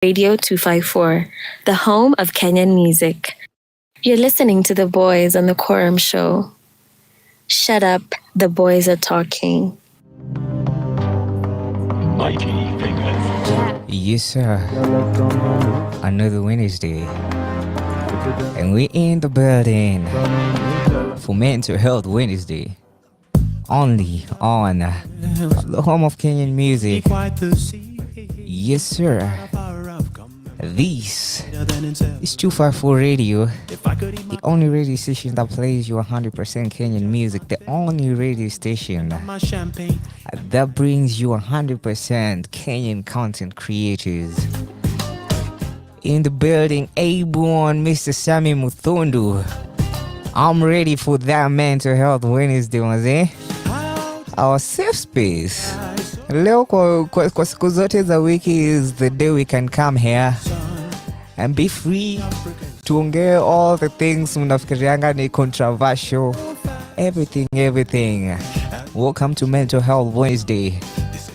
Radio 254, the home of Kenyan music. You're listening to the boys on the Quorum show. Shut up, the boys are talking. Mighty fingers. Yes, sir. Another Wednesday. And we in the building for Mental Health Wednesday. Only on the home of Kenyan music. Yes, sir. This is 254 Radio, the only radio station that plays you 100% Kenyan music, the only radio station that brings you 100% Kenyan content creators. In the building, A-Born, Mr. Sammy Muthundu. I'm ready for that Mental Health Wednesday, maze. Our safe space. Leo kwa siku zote za wiki is the day we can come here and be free tuongee all the things mnafikirianga ni controversial. Everything. Welcome to Mental Health Wednesday.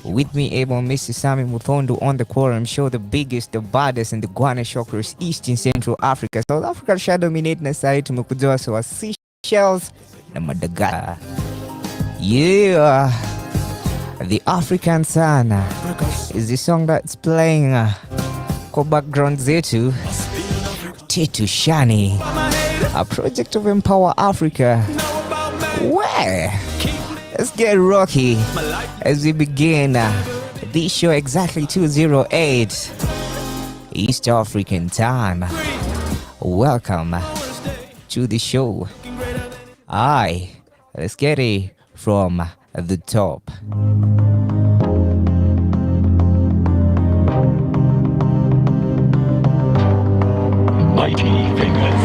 With me, able Mr. Sammy Muthundu on the Quorum show, the biggest, the baddest, and the Guana shockers East and Central Africa. South Africa shall dominate na side tumekuja wa Seychelles na Madagascar. Yeah. The African Sun is the song that's playing kwa background zetu. Tetu Shani, a project of Empower Africa. Where? Let's get rocky as we begin this show exactly 208 East African time. Welcome to the show. Let's get it from the top. Mighty fingers.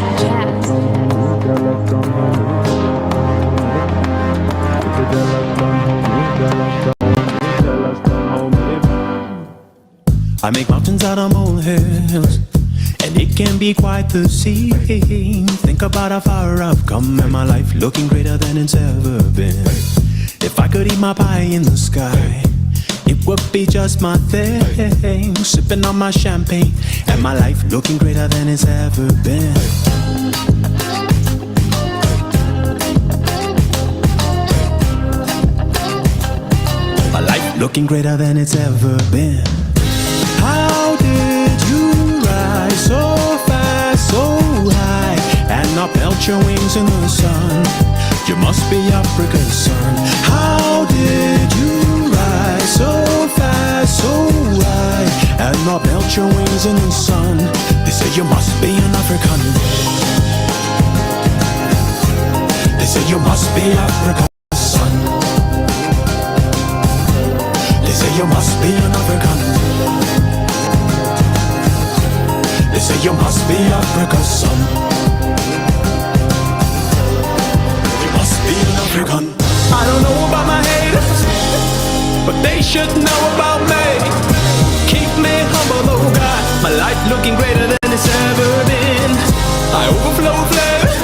I make mountains out of molehills, and it can be quite the scene. Think about how far I've come in my life, looking greater than it's ever been. If I could eat my pie in the sky, it would be just my thing. Sipping on my champagne, and my life looking greater than it's ever been. My life looking greater than it's ever been. How did you rise so fast, so high, and not melt your wings in the sun? You must be Africa's son. How did you rise so fast, so high, and not melt your wings in the sun? They say you must be an African. They say you must be Africa's son. They say you must be an African. They say you must be Africa's son. You must be an African. I don't know about my haters, but they should know about me. Keep me humble, oh God. My life looking greater than it's ever been. I overflow flavor.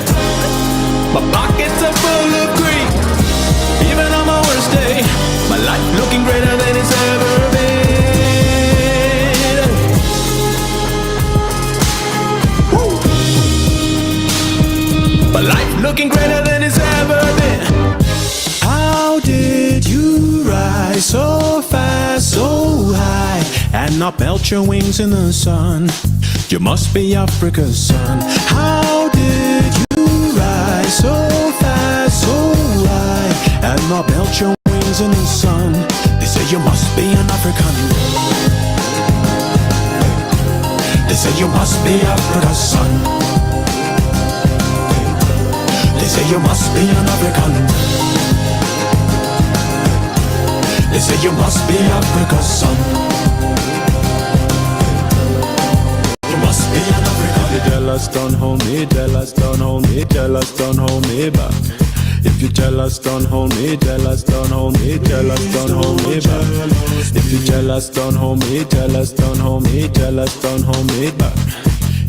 My pockets are full of greed. Even on my worst day, my life looking greater than it's ever been. My life looking greater than it's ever been. How did you rise so fast, so high, and not melt your wings in the sun? You must be Africa's son. How did you rise so fast, so high, and not melt your wings in the sun? They say you must be an African. They say you must be Africa's son. They say you must be an African. They say you must be Africa's son. You must be an African. You jealous, don't hold me, jealous, don't hold me, jealous, don't hold me back. If you jealous, don't hold me, jealous, don't hold me, jealous, don't hold me back. If you jealous, don't hold me, jealous, don't hold me, jealous, don't hold me back.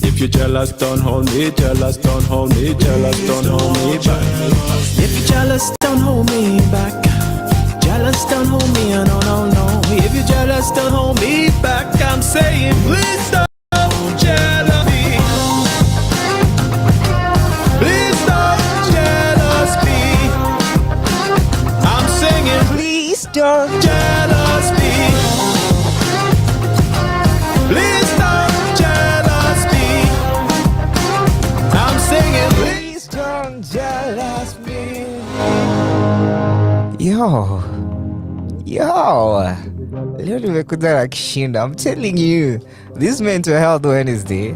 If you jealous, don't hold me, jealous, don't hold me, jealous, don't hold me back. If you jealous, don't hold me back. Jealous, don't hold me, no, no, no. If you're jealous, don't hold me back. I'm saying, please don't jealous me. Please don't jealous me. I'm singing, Please don't. jealous me. Please don't jealous me. I'm singing, Please don't jealous me. Yo. Leo nimekuja na kishindo. I'm telling you, this Mental Health Wednesday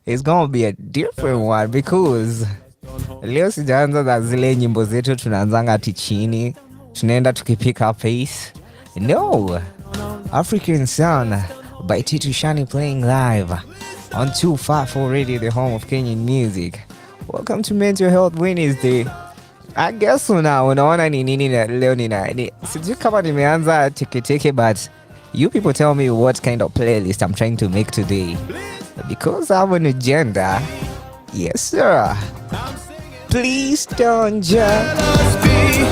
is gonna be a different one because leo sijaanza na zile nyimbo zetu tunaanzanga ati chini tunaenda tukipick up pace. No, African Sound by Titu Shani playing live on 254 Radio, the home of Kenyan music. Welcome to Mental Health Wednesday. I guess unaona ni nini leo sijui kama nimeanza teketeke, but you people tell me what kind of playlist I'm trying to make today, because I have an agenda. Yes sir. Please don't jealous me.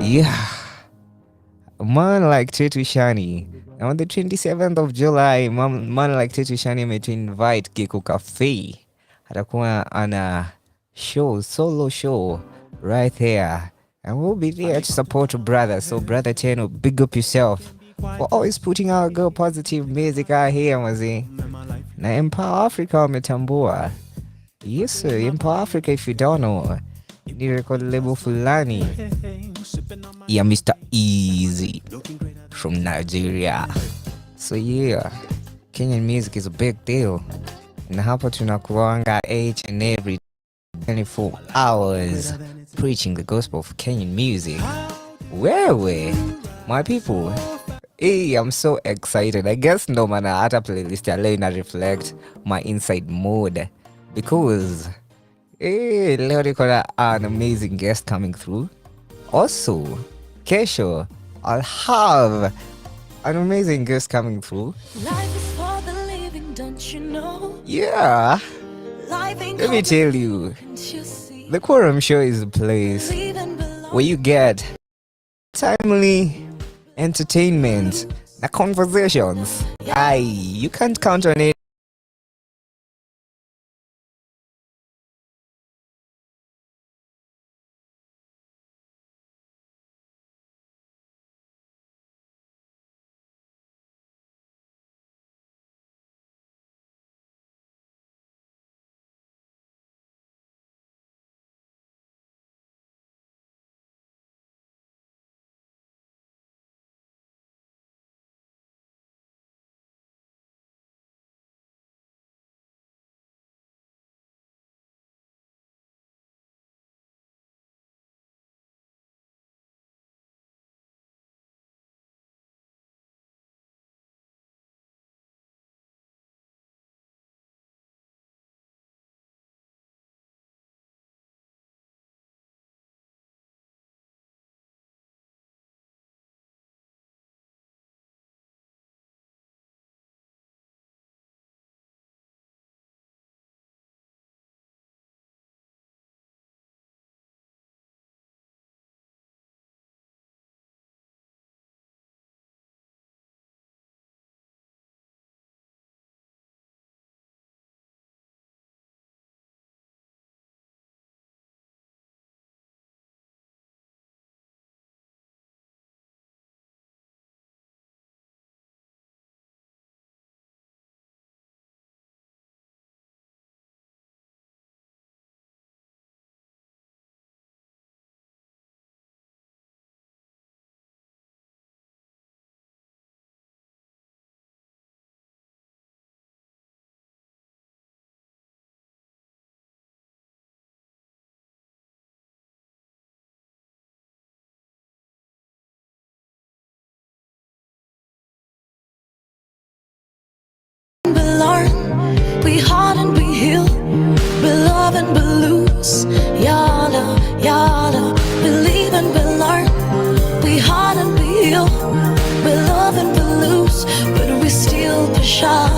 Yeah, man like Titu Shani on the 27th of July, man like Titu Shani me to invite Kiko Cafe. Atakuwa ana solo show right here, and we'll be there to support a brother. So brother Cheno, big up yourself for always putting out good positive music out here mazi. Na Empower Africa wametambua. Yes sir, Empower Africa, if you don't know, ni record label fulani ya Mr. Easy from Nigeria. So yeah, Kenyan music is a big deal, na hapa tunakuanga each and every 24 hours preaching the gospel of Kenyan music. Wewe, my people, hey, I'm so excited. I guess no man hata playlist ya leo ina reflect my inside mood, because leo niko na an amazing guest coming through. Also, kesho I'll have an amazing guest coming through. Life is for the living, don't you know? Yeah, let me tell you, the Quorum Show is a place where you get timely entertainment, the conversations. You can't count on it. We hard and we heal, we love and we lose. Yada, yada, believe and we learn. We hard and we heal, we love and we lose, but we still push on.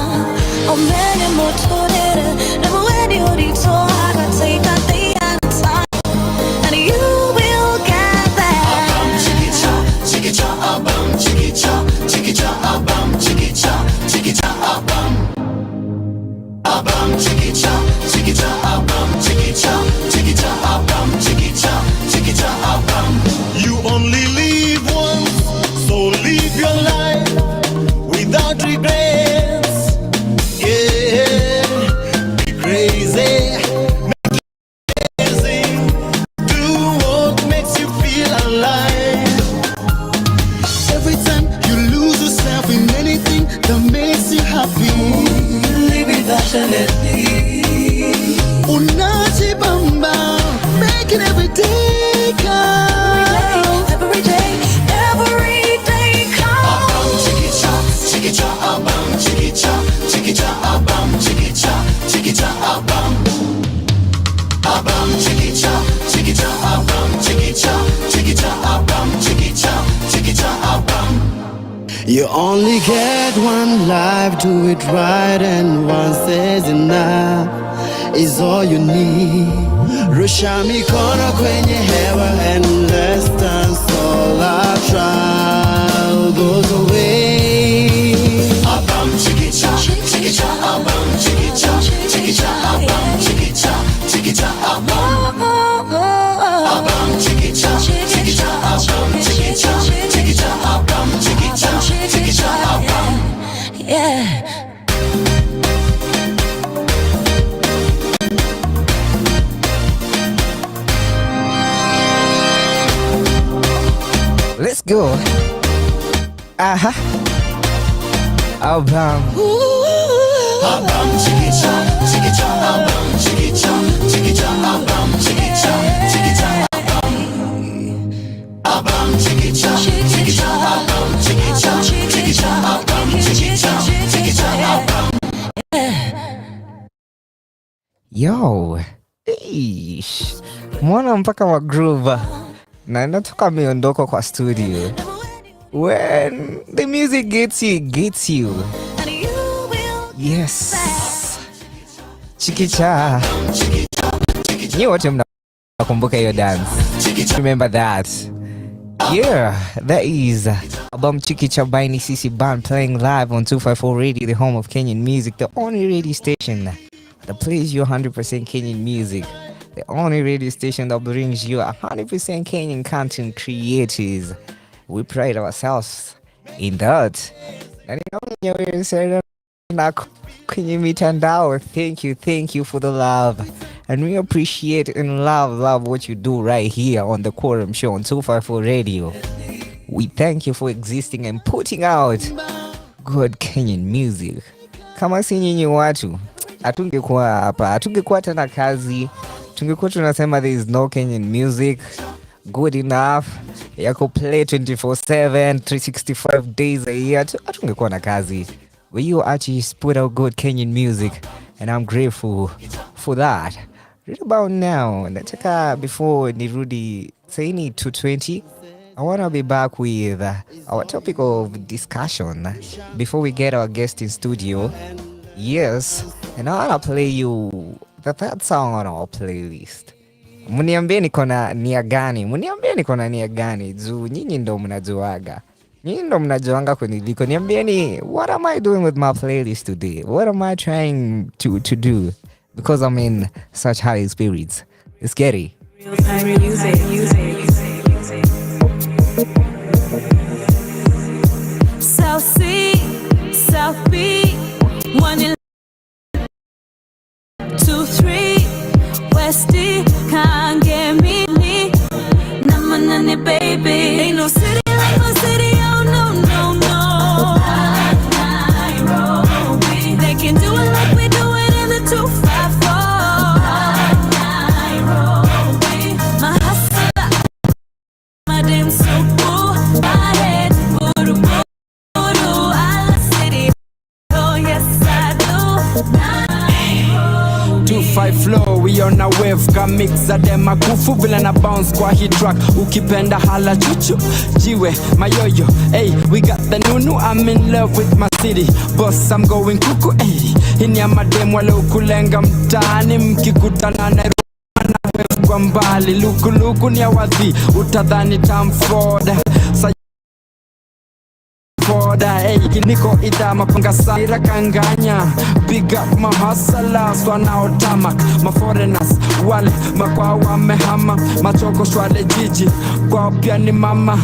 Oh man, I'm more told never when you need so I can take that day and time, and you will get there. Chicky cha, bum, chiquita, chiquita, bum, chiquita, chiquita, bum, chiquita, chiquita, bum. You only live once, so live your life without regrets. Yeah, be crazy, amazing, do what makes you feel alive. Every time you lose yourself in anything that makes you happy, live it passionately. Unachibamba, make it every day count. Every day count. Chiquita, chiquita, bum, chiquita, chiquita, bum, chiquita, chiquita, bum, chiquita, chiquita, bum, chiquita, chiquita, bum, chiquita, chiquita, bum. You only get one life, do it right, and once is enough is all you need. Rusha mikono kwenye hewa and let's dance, all our trial goes away. Abam chiquita, chiquita, abam chiquita, chiquita, abam chiquita, chiquita, abam. Abam chiquita, chiquita, abam chiquita, chiquita, abam chiquita, chiquita, abam. Yeah. Let's go. Aha. Abam. Abam chiquita, chiquita, abam chiquita, chiquita, abam chiquita, chiquita, abam. Abam chiquita, chiquita, abam chiquita, chiquita, abam chiquita, chiquita, abam. Yo. Ish. Mwana mpaka wa groove. Na natoka miondoko kwa studio. When the music gets you, it gets you. Yes. Chikicha. You wote mnakumbuka hiyo dance. Remember that. Yeah, that is Abam Chikicha by Nisisi Band playing live on 254 Radio, the home of Kenyan music, the only radio station that plays you 100% Kenyan music. The only radio station that brings you 100% Kenyan content creators. We pride ourselves in that. Thank you for the love. And we appreciate and love what you do right here on the Quorum Show on 254 Radio. We thank you for existing and putting out good Kenyan music. Kama si nyinyi watu, hatungekuwa hapa, hatungekuwa tena kazi. Tungekuwa tunasema there is no Kenyan music good enough ya kuplay 24/7 365 days a year. Hatungekuwa na kazi. But you actually put out good Kenyan music and I'm grateful for that. Right about now, nataka before nirudi saini 220, I want to be back with our topic of discussion before we get our guest in studio. Yes, and I want to play you the third song on our playlist. Muniambie niko na nia gani, juu nyinyi ndo mnajuaga. Nyinyi ndo mnajuanga kuniliko. Niambieni, what am I doing with my playlist today? What am I trying to do? Because I'm in such high spirits. It's scary. Real-time music. South C, South B, 1, 2, 3, West D, can't get me, Namanani baby. Ain't no city like my city, oh no. Nairobi, they can do it like we do it in the 254. Nairobi, my hustler, my damn so cool, my head, voodoo, I love city, oh yes I do. Nairobi. 25 flow, we on a wave, kamixa dem akufu vile na bounce kwa hit track. Ukipenda hala chuchu, jiwe, mayoyo, hey, we got the nunu, I'm in love with my city. Boss, I'm going kuku, hey, hini ya madem wale ukulenga mtaani, mkikutana na wave kwa mbali, luku ni ya wadhi, utadhani Tamford, boda. Hey, niko idha mapanga saira kanganya. Big up my hustlers wanaotamak, my foreigners wale makwao wamehama, machoko shwale jiji kwao pia ni mama.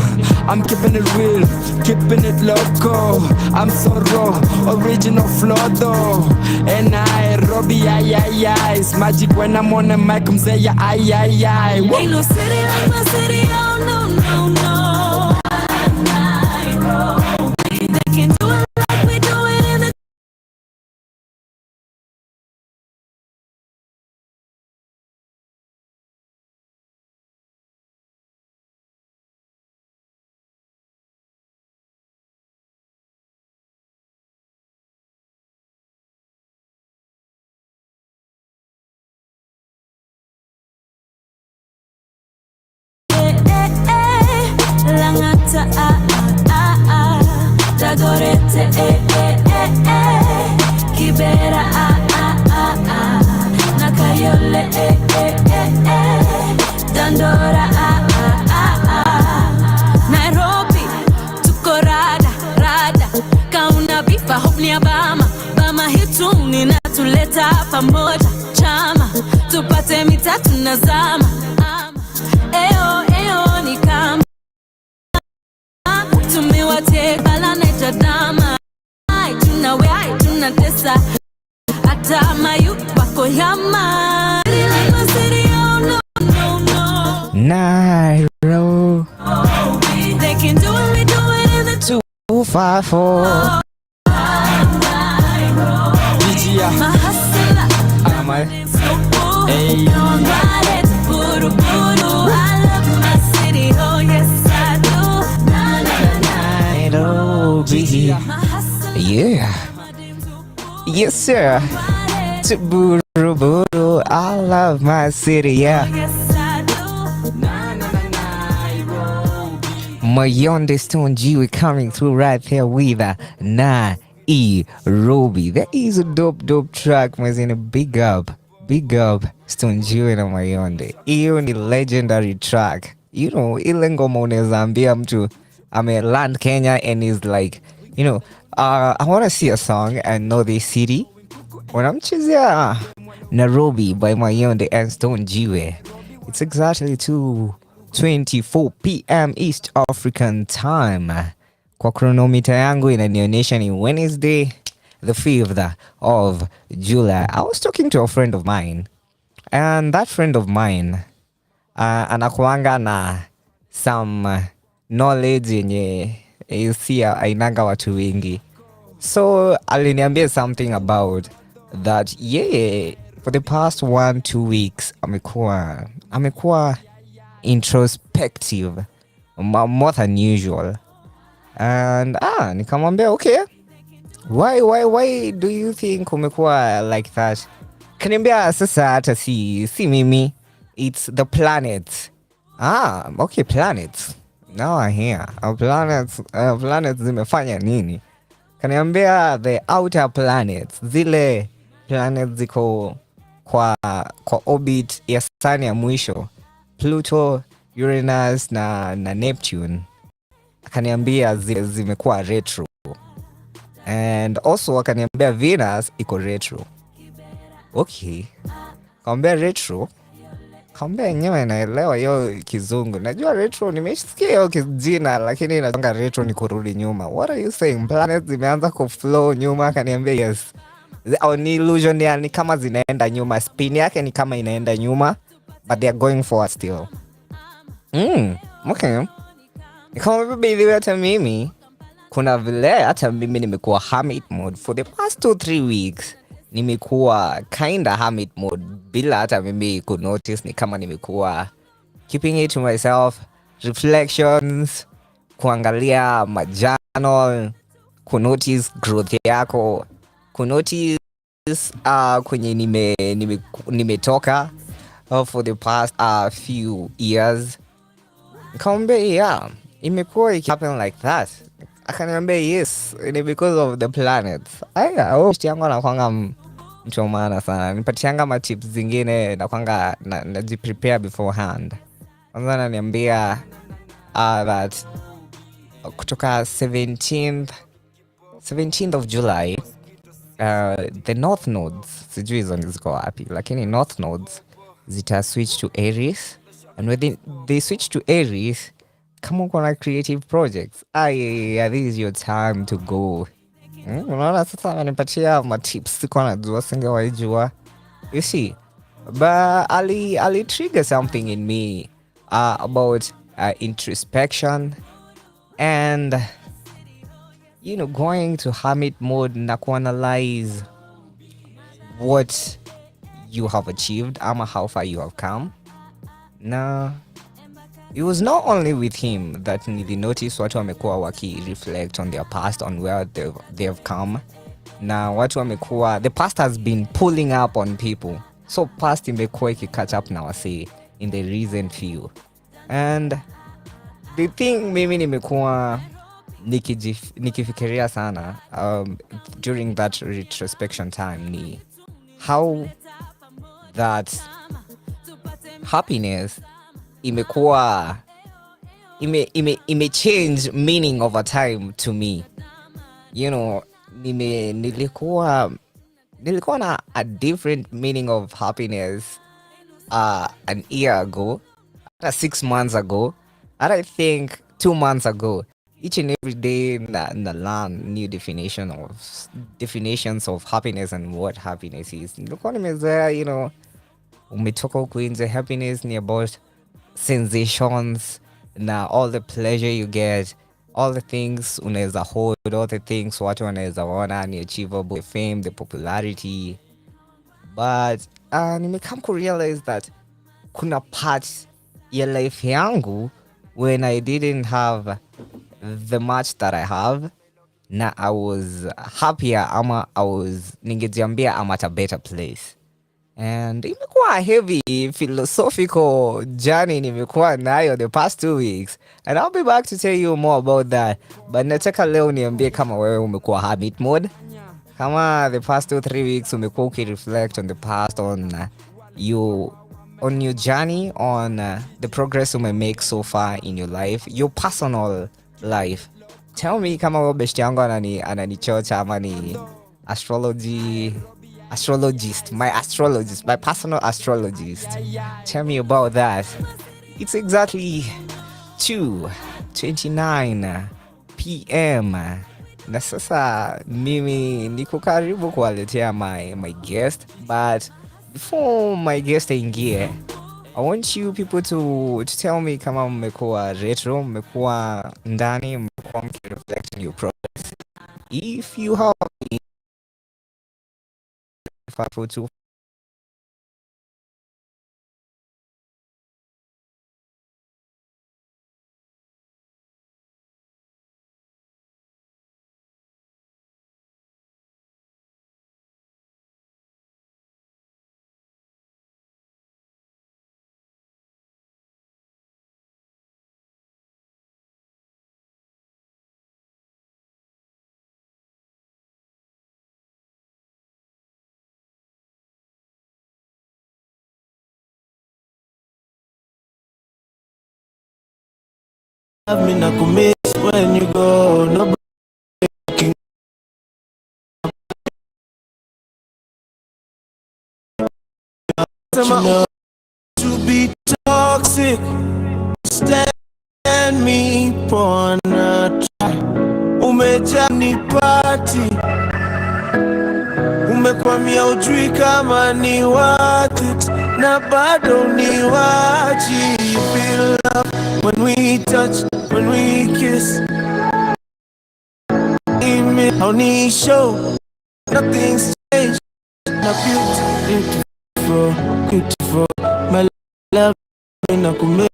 I'm keeping it real, keeping it local. I'm so raw, original flow though. And Nairobi, ay. It's magic when I'm on the mic, mzee ya ay. Ain't no city like my city, oh no. Nairobi, they can do it like we do it in the Langata Dagorete Kibera Nakayole Dandora Nairobi tuko rada kauna bifa hope ni bama hitu ninatuleta pamoja chama tupate mitatu na zama Eo ni kama tumiwateka naita dama tunatesa hata mayu wako yama Nairo they can do it, we do it in the 254 Bijia my hustler Amal hey don't got it buru I love my city oh yes I do Nairobi my hustler Yeah Yes sir Buru I love my city yeah yes I do Mayonde Stone G, we coming through right there with Nairobi. That is a dope track, mazina. Big up Stone G na Mayonde. Hiyo ni legendary track. You know, ile ngoma unaweza ambia mtu land Kenya and is like, you know, I want to see a song and know the city. Wanamchezea Nairobi by Mayonde and Stone G. It's exactly 2:24 p.m. East African time. Kwa chronometer yangu inanionyesha ni Wednesday the 5th of July. I was talking to a friend of mine and that friend of mine anakuanga na some knowledge yenye ainanga watu wengi. So aliniambia something about that for the past 1-2 weeks amekuwa introspective more than usual and nikamwambia okay why do you think umekuwa like that? Kaniambia sasa hata si mimi, it's the planets. Okay, planets, now I hear planets zimefanya nini? Kaniambia the outer planets, zile planets ziko kwa orbit ya sun ya mwisho, Pluto, Uranus na Neptune. Akaniambia zimekuwa retro. And also akaniambia Venus iko retro. Okay. Kaambia retro. Kaambia yenyewe naelewa hiyo kizungu. Najua retro nimesikia hiyo kijina lakini inatonga retro ni kurudi nyuma. What are you saying? Planets zimeanza kuflow nyuma? Akaniambia yes. Ni illusion ya ni kama zinaenda nyuma. Spin yake ni kama inaenda nyuma. But they are going forward still. Okay. Nikamwambia baby hata mimi kuna vile hata mimi nimekuwa hermit mode for the past 2-3 weeks. Nimekuwa kinda hermit mode bila hata mimi ku notice. Ni kama nimekuwa keeping it to myself, reflections, kuangalia majournal, ku notice growth yako, ku notice kwenye nimetoka for the past few years. Nikamwambia imekuwa happen like that. Akaniambia yes, ni because of the planets. Yangu anakuanga mtu maana sana. Nipatianga ma tips zingine nakuanga najiprepare beforehand. Kwanza ananiambia that kutoka 17th 17th of July, the north nodes, sijui hizo ziko wapi, lakini north nodes zita switch to Aries, and when they switch to Aries, kama uko na creative projects, this is your time to go. Unaona sasa wanipatia matips sikuwa najua, singewaijua. You see, but Ali trigger something in me about introspection and going to hermit mode na kuanalyze what you have achieved ama how far you have come. Na it was not only with him that nili notice watu wamekuwa waki reflect on their past, on where they've come. Na watu wamekuwa, the past has been pulling up on people, so past imekuwa iki catch up na wasi in the recent few. And the thing mimi nimekuwa nikifikiria sana during that retrospection time ni how that happiness imekuwa ime change meaning over time to me. Nilikuwa na a different meaning of happiness an year ago, 6 months ago, and I think 2 months ago. Each and every day na learn new definitions of happiness and what happiness is. Nilikuwa nimezoea, umetoka huku nje, happiness ni about sensations na all the pleasure you get, all the things unaweza hold, all the things watu wanaweza ona ni achievable, the fame, the popularity. But nimekam ku realize that kuna parts ya life yangu when I didn't have the much that I have, na I was happier ama ningejiambia I'm at a better place. And imekuwa heavy philosophical journey nimekuwa nayo the past 2 weeks, and I'll be back to tell you more about that. But nataka leo niambie kama wewe umekuwa habit mode, kama the past 2-3 weeks umekuwa ukireflect on the past, on your journey, on the progress you may make so far in your life, your personal life. Tell me kama wewe best yangu ananichocha ama ni astrologist, my personal astrologist. Tell me about that. It's exactly 2:29 p.m. na sasa mimi niko karibu kuwaletea my guest, but before my guest aingie, I want you people to tell me kama mmekuwa retro, mmekuwa ndani, mmekuwa mkireflect on your progress. If you have 542 love me na kumiss when you go, no breaking up. To be toxic, stand me for a try. Umejani party, umekwamia ujui kama ni worth it, na bado ni wachi. Feel love when we touch, when we kiss. On his show, nothing's changed. Now beautiful, my love, na kumiss,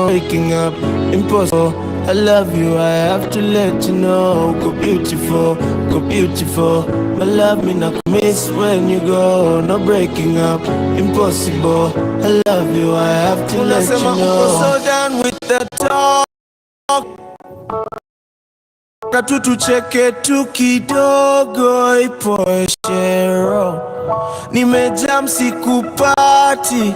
waking up, impossible. I love you, I have to let you know. Go beautiful, my love, me not miss when you go. No breaking up, impossible. I love you, I have to let you know. So down with the talk, katutu cheke tu kidogo ipoeshe. Nimejam sikupati,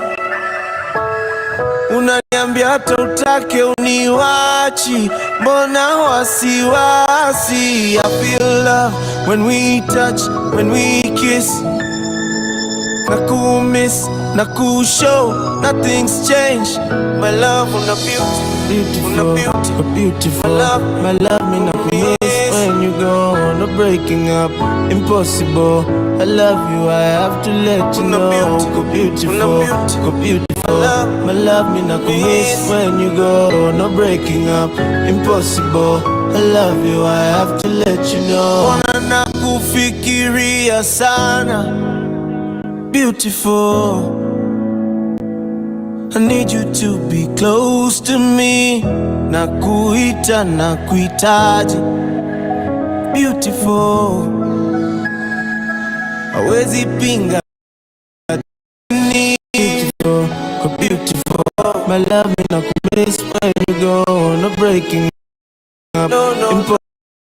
unaniambia hata utake uniwachi, mbona wasiwasi? I feel love when we touch, when we kiss. Nakumiss, nakushow, nothing's changed. My love on the beautiful, beautiful. My love me nakumiss when you go. No breaking up, impossible. I love you, I have to let you know. Go beautiful, go beautiful. My love me nakumiss when you go. No breaking up, impossible. I love you, I have to let you know. Wana nakufikiria sana. Beautiful, I need you to be close to me. Nakuita, nakuitaji. Beautiful, hawezi pinga. Beautiful, beautiful. My love me nakumiss when you go. No breaking up, no.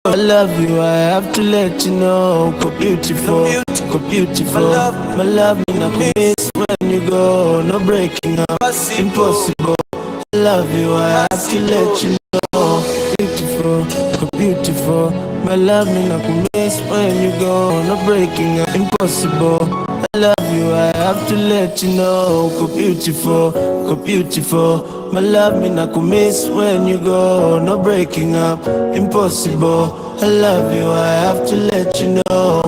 I love you, I have to let you know. Go beautiful, go beautiful. My love me nakumiss when you go. No breaking up, impossible. I love you, I have to let you know. Beautiful, go beautiful. My love me nakumiss when you go. No breaking up, impossible. I love you, I have to let you know. Go beautiful, go beautiful. My love me nakumiss when you go. No breaking up, impossible. I love you, I have to let you know.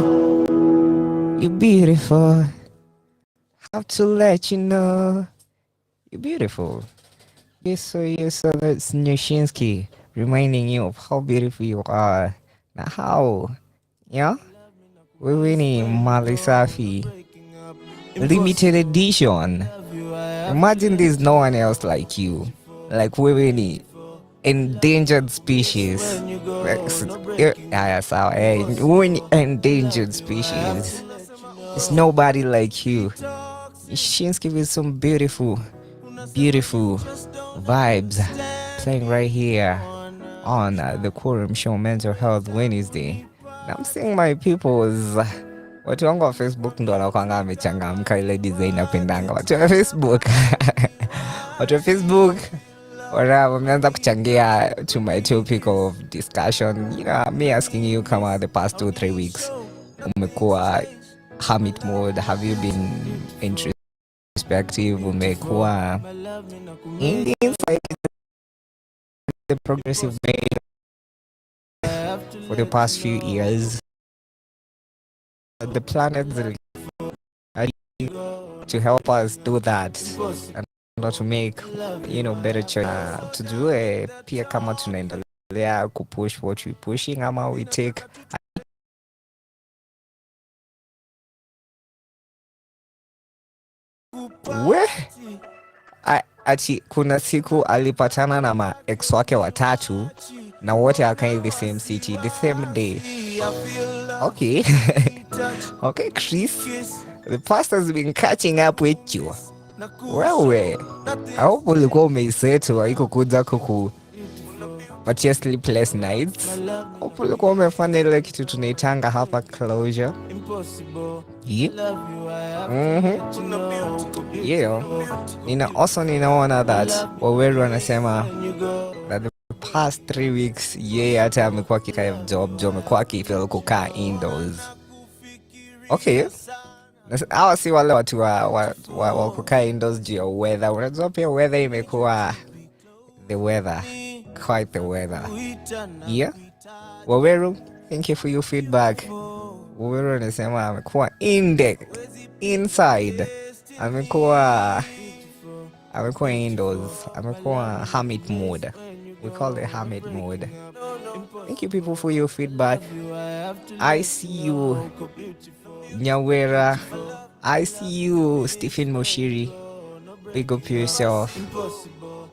You're beautiful. Have to let you know. You're beautiful. Yes, so that's Nyushinsky reminding you of how beautiful you are. Now how? Yeah? We're winning Malisafi. Limited edition. Imagine there's no one else like you. Like we're winning endangered species. Endangered species. There's nobody like you. Shinsky with some beautiful vibes playing right here on the Quorum Show Mental Health Wednesday. And I'm seeing my people's watu wangu wa Facebook ndo wanakuanga wamechangamka, ile design napendanga watu wa Facebook. Watu wa Facebook wameanza kuchangia to my topic of discussion. You know, me asking you kama the past 2-3 weeks umekuwa hermit mode, have you been introspective, umekuwa in the inside the progress you've made for the past few years. The planets are to help us do that and not to make, you know, better choices. To do a pia kama tunaendelea kupush what we pushing ama we take ati kuna siku alipatana na ma ex wake watatu na wote wakai the same city the same day. Okay. Okay, Chris, the pastor's been catching up with you. Wewe, I hope ulikuwa umeisetu haiko kuja kuku patia sleepless nights. Hope ulikuwa umefanya ile kitu tunaitanga hapa closure. Yeah. Yeah. Ninaona that Waweru anasema that the past 3 weeks hata amekuwa kika job amekuwa kifeel kukaa indoors. Okay. Hawa si wale watu wa kukaa indoors juu ya weather. Unajua pia weather imekuwa the weather. Quite the weather. Yeah. Waweru, thank you for your feedback. Waweru anasema amekuwa inside. Amekuwa indoors. Amekuwa hermit mode. We call it hermit mode. Thank you people for your feedback. I see you, Nyawera. I see you, Stephen Moshiri. Big up yourself.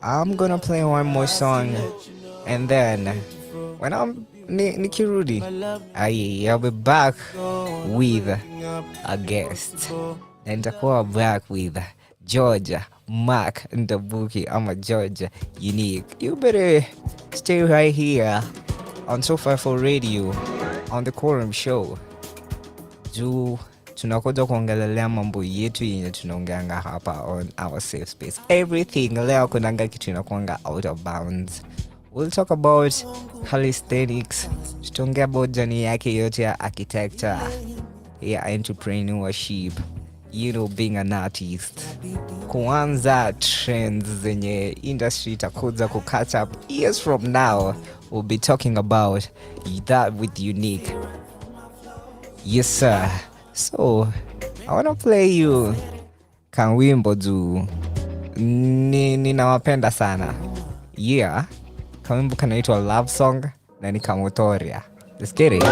I'm gonna play one more song, and then when I'm Nikirudi, I'll be back with a guest. And I'll be back with George Mark NDAMBUKI. I'm a George Unique. You better stay right here on 254 Radio on the Quorum Show. Do tunakuja kuongelelea mambo yetu yenye tunaongeanga hapa on our safe space. Everything leo kunanga kitu inakuanga out of bounds. We'll talk about calisthenics, tutaongea about journey yake yote ya architecture, ya entrepreneurship, being an artist, kuanza trends zenye industry itakuja ku catch up years from now. We'll be talking about that with Unique. Yes sir. So I wanna play you kawimbo juu ninawapenda sana. Yeah, kawimbo kanaitwa Love Song na ni kamotoria. Let's get it.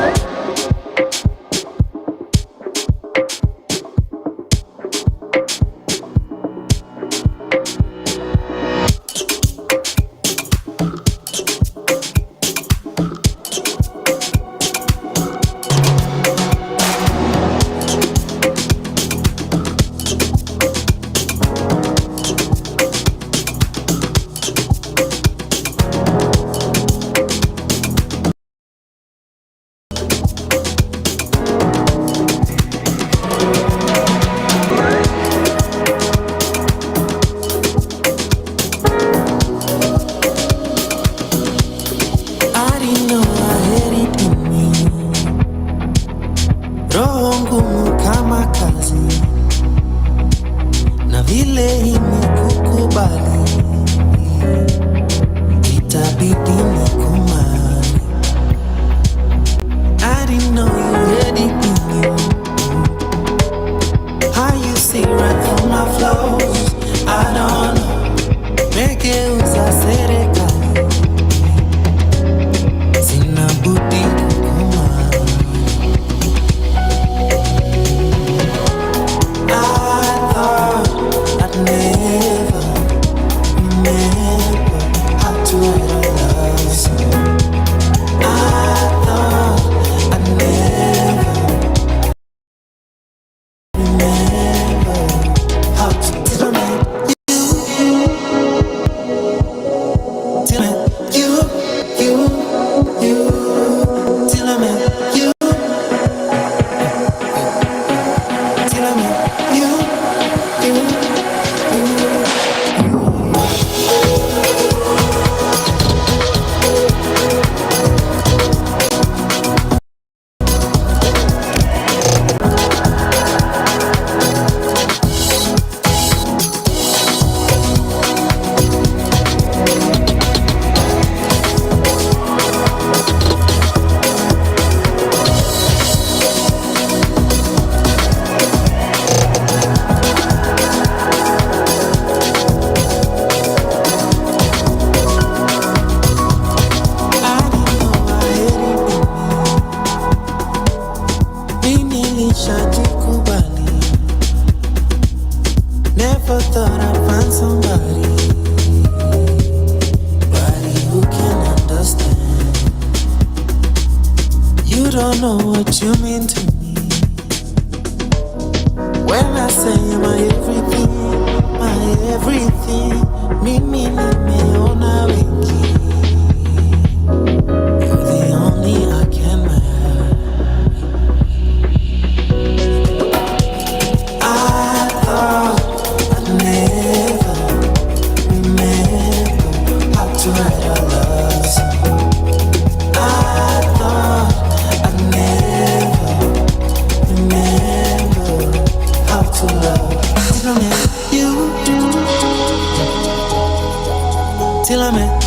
Till I met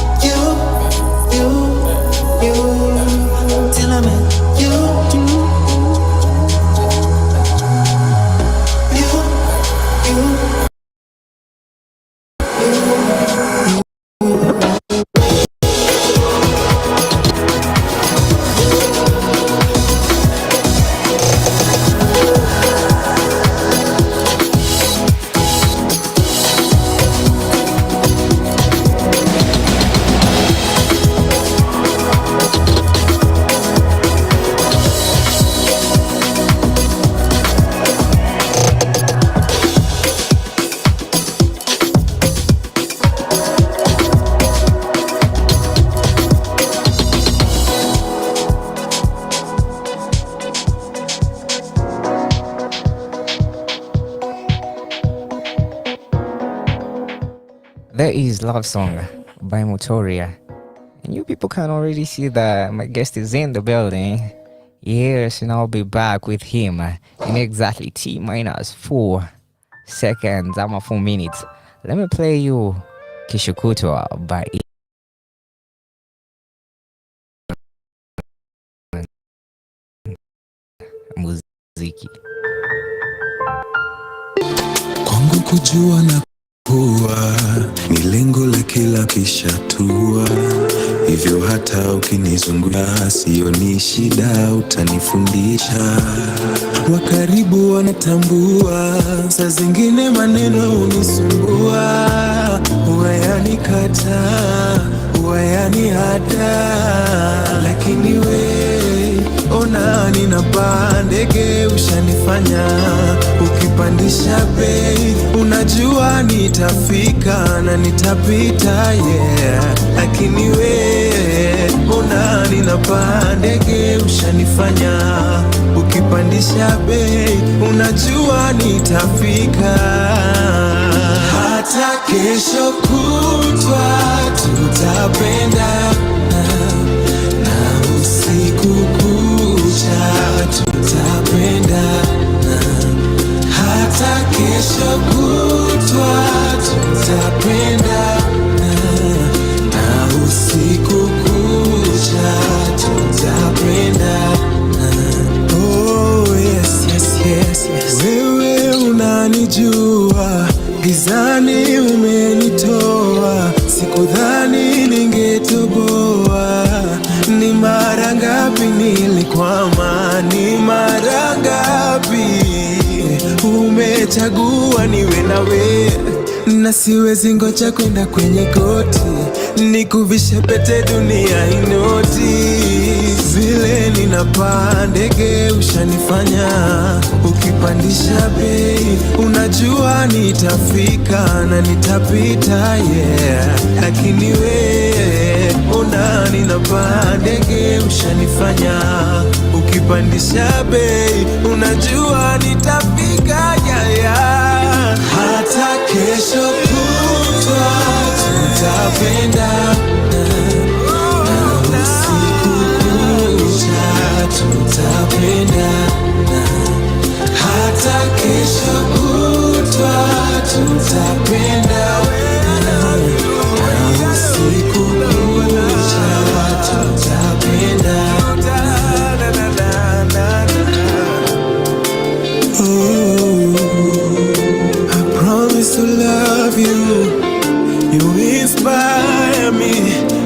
There is Love Song by Motoria. And you people can already see that my guest is in the building. Yes, and I'll be back with him in exactly T minus 4 seconds. I'm 4 minutes. Let me play you Kishukutwa by Muziki. Kwangu kujua na kuwa ni lengo la kila kishatua, hivyo hata ukinizunguka sioni shida, utanifundisha. Wakaribu wanatambua, saa zingine maneno unisumbua, wayanikata, wayanihata, lakini ona ninapaa ndege, ushanifanya ukipandisha bei, unajua nitafika na nitapita, yeah. Lakini ona ninapaa ndege, ushanifanya ukipandisha bei, unajua nitafika. Hata kesho kutwa tutapenda, na usiku kucha tutapendana, hata kesho kutwa tutapendana, na usiku kucha tutapendana. Oh yes, yes, yes, yes. Wewe unanijua, gizani umenitoa, sikudhani ningetoboa. Ni mara ngapi nilikwama, ni mara ngapi umechagua niwe nawe, na siwezi ngoja kwenda kwenye goti nikuvishe pete dunia inoti. Vile ninapaa ndege, ushanifanya ukipandisha bei, unajua nitafika na nitapita, yeah. Lakini ona ninapaa ndege, ushanifanya ukipandisha bei, unajua nitafika, yeah, yeah. Hata kesho kutwa tutapendana, na usiku kucha tutapendana, hata kesho kutwa tutapendana, na usiku kucha tutapendana. I promise to love you. You inspire me.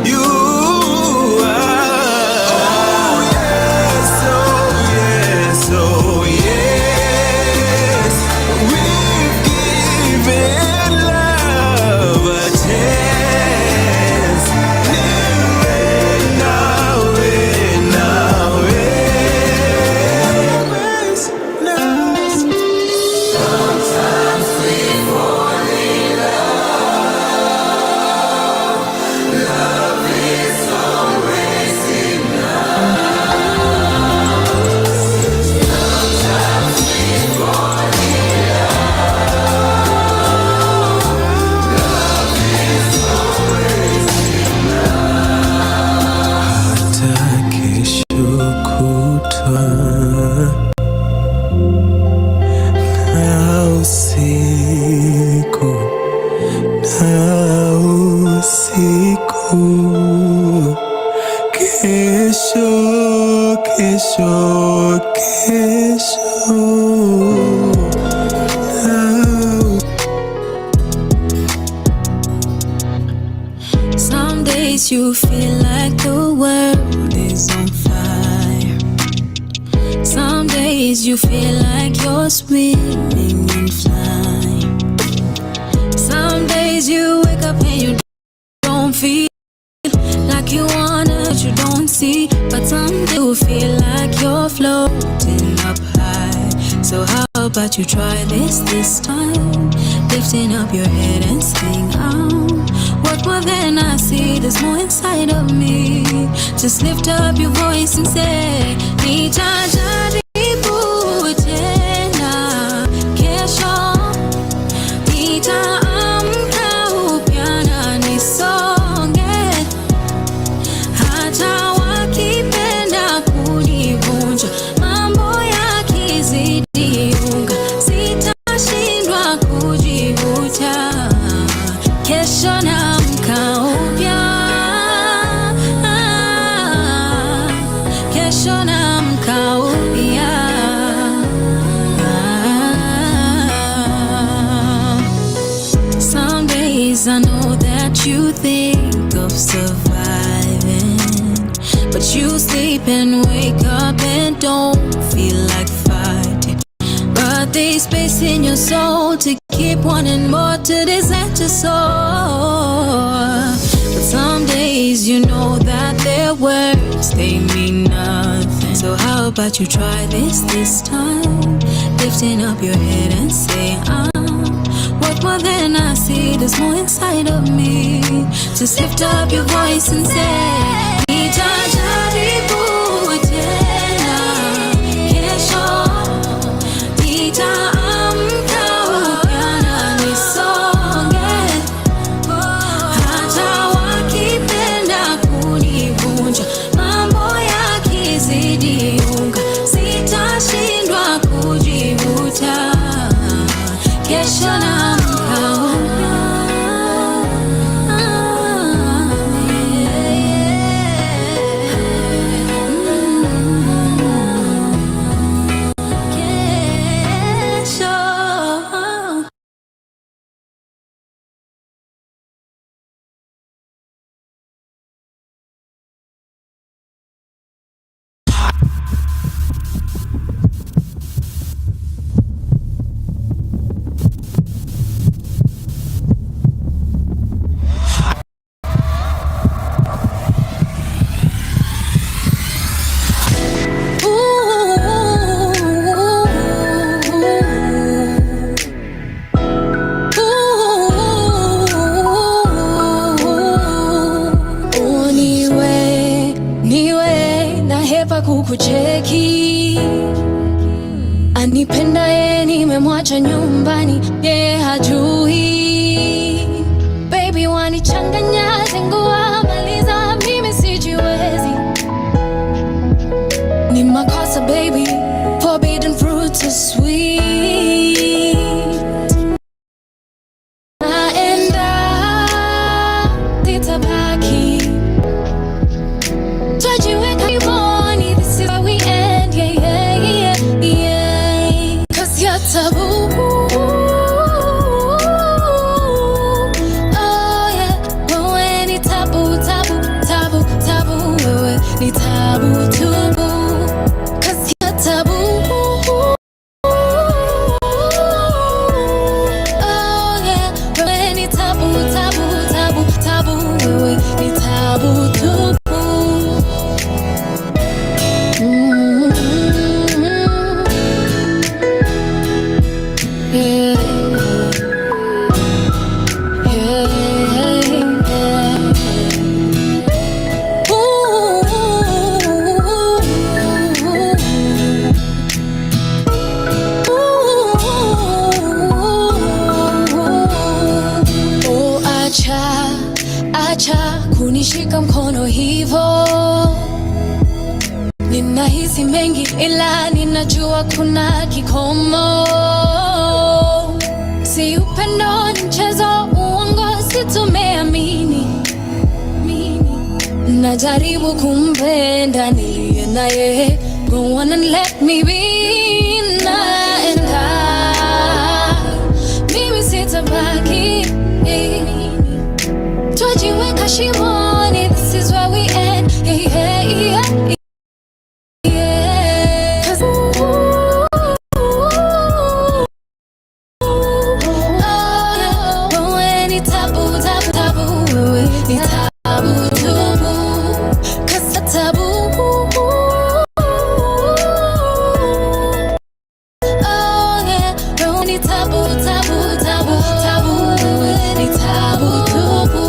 You are. Oh yes, oh yes, oh yes. We've given love a chance. Sometimes we fall in love is always enough. Sometimes we fall in love is always enough. Hata kesho kutwa na usiku, na usiku, kesho, kesho, kesho, Some days you feel like the world is on fire. Some days you feel like you're swimming and flying. Some days you wake up and you don't feel like you wanna, but you don't see. But some days you feel like you're floating up high. So how about you try this time? Lifting up your head and sing out. What more than I see, there's more inside of me. Just lift up your voice and say, nitajaribu tena kesho, nitaamka upya. Cause I know that you think of surviving, but you sleep and wake up and don't feel like fighting. But there's space in your soul to keep wanting more, to desert your soul. But some days you know that their words, they mean nothing. So how about you try this time? Lifting up your head and say, worth more than I see, there's more inside of me. Just lift up your voice and say, nitajaribu tena kesho, nitaamka upya na nisonge, hata wakipenda kunivunja, mambo yakizidi unga, sitashindwa kujivuta. Kesho naamka kukucheki, anipenda ye nimemwacha nyumbani, ye hajui. Baby wanichanganya, zingua maliza, mimi sijiwezi. Ni makosa baby, forbidden fruit is sweet. Naenda titabaki, twajiweka hivoni, this is where we end, yeah, yeah, yeah, yeah. Cause you're taboo, oh yeah. Wewe ni tabu, tabu, tabu, tabu. Wewe ni tabu, tubu. Cause you're taboo, oh yeah. Wewe ni tabu, tabu, tabu, tabu. Wewe ni tabu, tubu. Acha kunishika mkono hivo, ninahisi mengi ila ninajua kuna kikomo. Si upendo ni mchezo, uongo si tumeamini. Najaribu kumpenda niliye naye, go on and let me be. Naenda, mimi sitabaki, twajiweka shimoni, this is where we end, yeah, yeah, yeah. Cause oh yeah, wewe ni tabu, tabu, tabu. Wewe ni tabu, tubu. Cause the tabu, oh yeah, wewe ni tabu, tabu, tabu, tabu. Wewe ni tabu, tubu.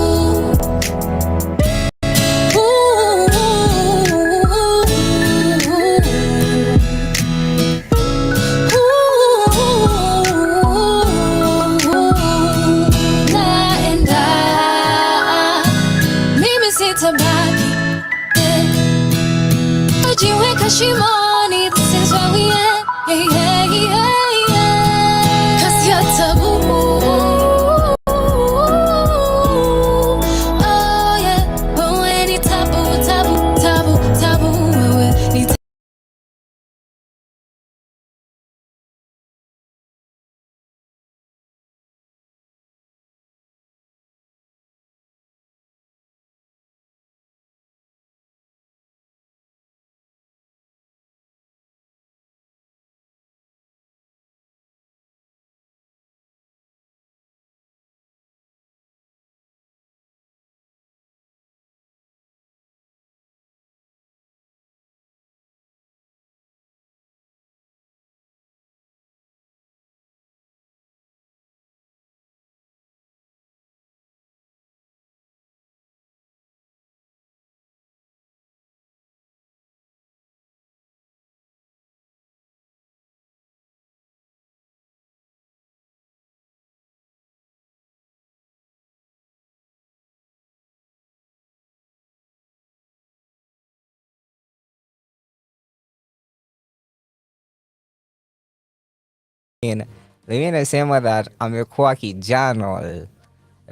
Mimi nasema that amekuwa kijana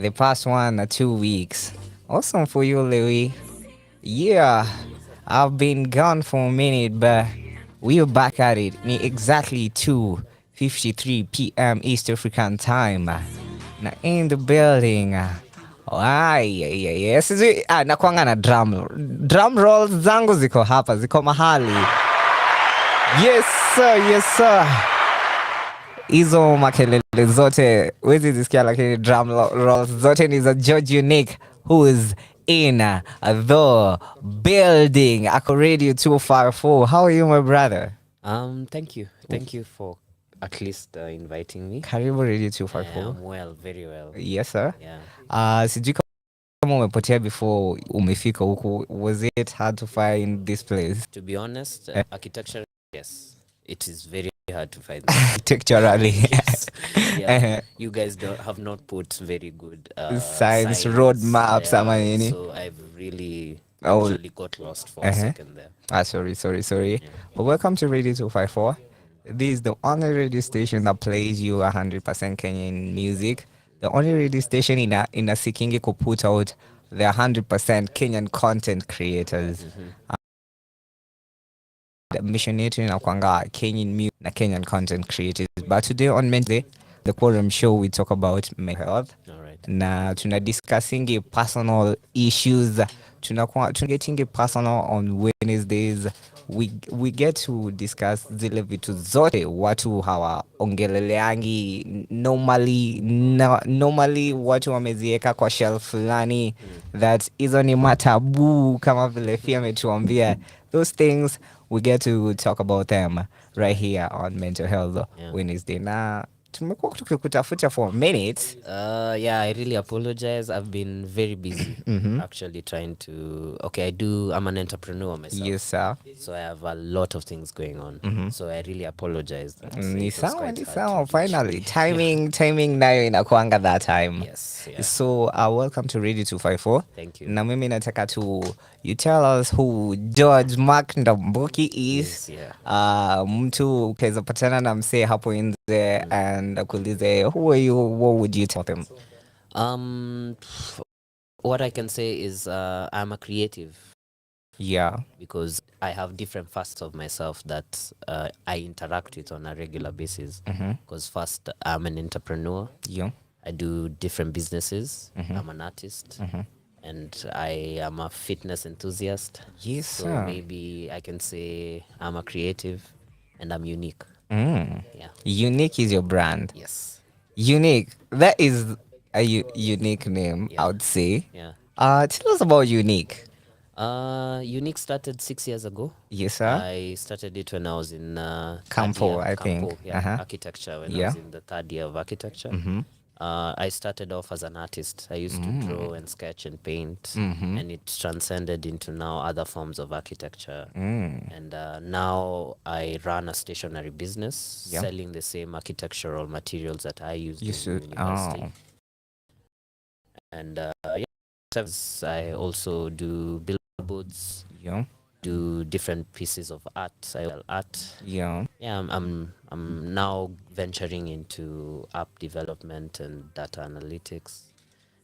the past 1 or 2 weeks. Awesome for you, Louis. Yeah, I've been gone for a minute, but we're back at it. Ni exactly 2:53 p.m. East African time. Na in the building. Yes. Nakuanga na drum rolls zangu ziko hapa, ziko mahali. Yes sir, yes sir. Hizo makelele zote wezi zisikia, lakini drum rolls zote ni za George Unique, who is in the building. Ako Radio 254. How are you, my brother? Thank you for at least inviting me. Karibu Radio 254. I'm well, very well. Yes sir. Yeah. Sijui kama umepotea before umefika huku. Was it hard to find this place? To be honest, architecture, yes, it is very hard to find. Architecturally. Yes. Yeah. You guys have not put very good signs, road maps, so I've really actually got lost for a second there. Sorry. Yeah. But welcome to Radio 254. This is the only radio station that plays you 100% Kenyan music. The only radio station in a Sikingi could put out the 100% Kenyan content creators. The mission yetu inakuanga Kenyan music na Kenyan content creators. But today on Wednesday, the Quorum show, we talk about mental health. All right. Na tuna discussingi personal issues. Tuna getting personal on Wednesdays. We get to discuss zile vitu zote watu hawaongeleleangi normally watu wamezieka kwa shelf fulani, that hizo ni matabu, kama vile Fia ametuambia. Those things, we get to talk about them right here on Mental Health Wednesday. Na tumekuwa tukikutafuta for a minute. Yeah, I really apologize. I've been very busy actually trying to... Okay, I'm an entrepreneur myself. Yes, sir. So I have a lot of things going on. So I really apologize. Ni sawa. Finally, timing nayo inakuanga that time. Yes. Yeah. So welcome to Radio 254. Thank you. Na mimi nataka you tell us who George Mark NDAMBUKI is. Yes, yeah. Mtu ukaweza patana na msee hapo nje and akuulize, who are you, what would you tell them? What I can say is I'm a creative. Yeah. Because I have different facets of myself that I interact with on a regular basis. Because first, I'm an entrepreneur. Yeah. I do different businesses. I'm an artist. And I am a fitness enthusiast. Yes, so sir. Maybe I can say I'm a creative and I'm unique. Yeah. Unique is your brand. Yes. Unique. That is a unique name, I would say. Yeah. Tell us about Unique. Unique started 6 years ago. Yes, sir. I started it when I was in Campo, I think. Architecture, when I was in the third year of architecture. I started off as an artist. I used to draw and sketch and paint, and it transcended into now other forms of architecture. And now I run a stationery business selling the same architectural materials that I used in university. And I also do billboards. Yeah. Do different pieces of art. I sell art. Yeah. Yeah, I'm now venturing into app development and data analytics.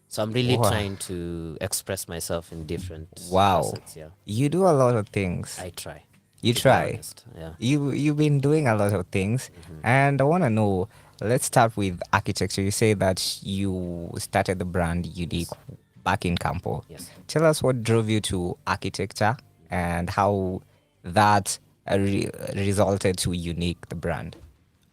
So I'm really trying to express myself in different facets. Yeah. You do a lot of things. I try. You try. Yeah. You've been doing a lot of things, and I want to know. Let's start with architecture. You say that you started the brand Unique back in Campo. Yes. Tell us what drove you to architecture and how that resulted to Unique, the brand.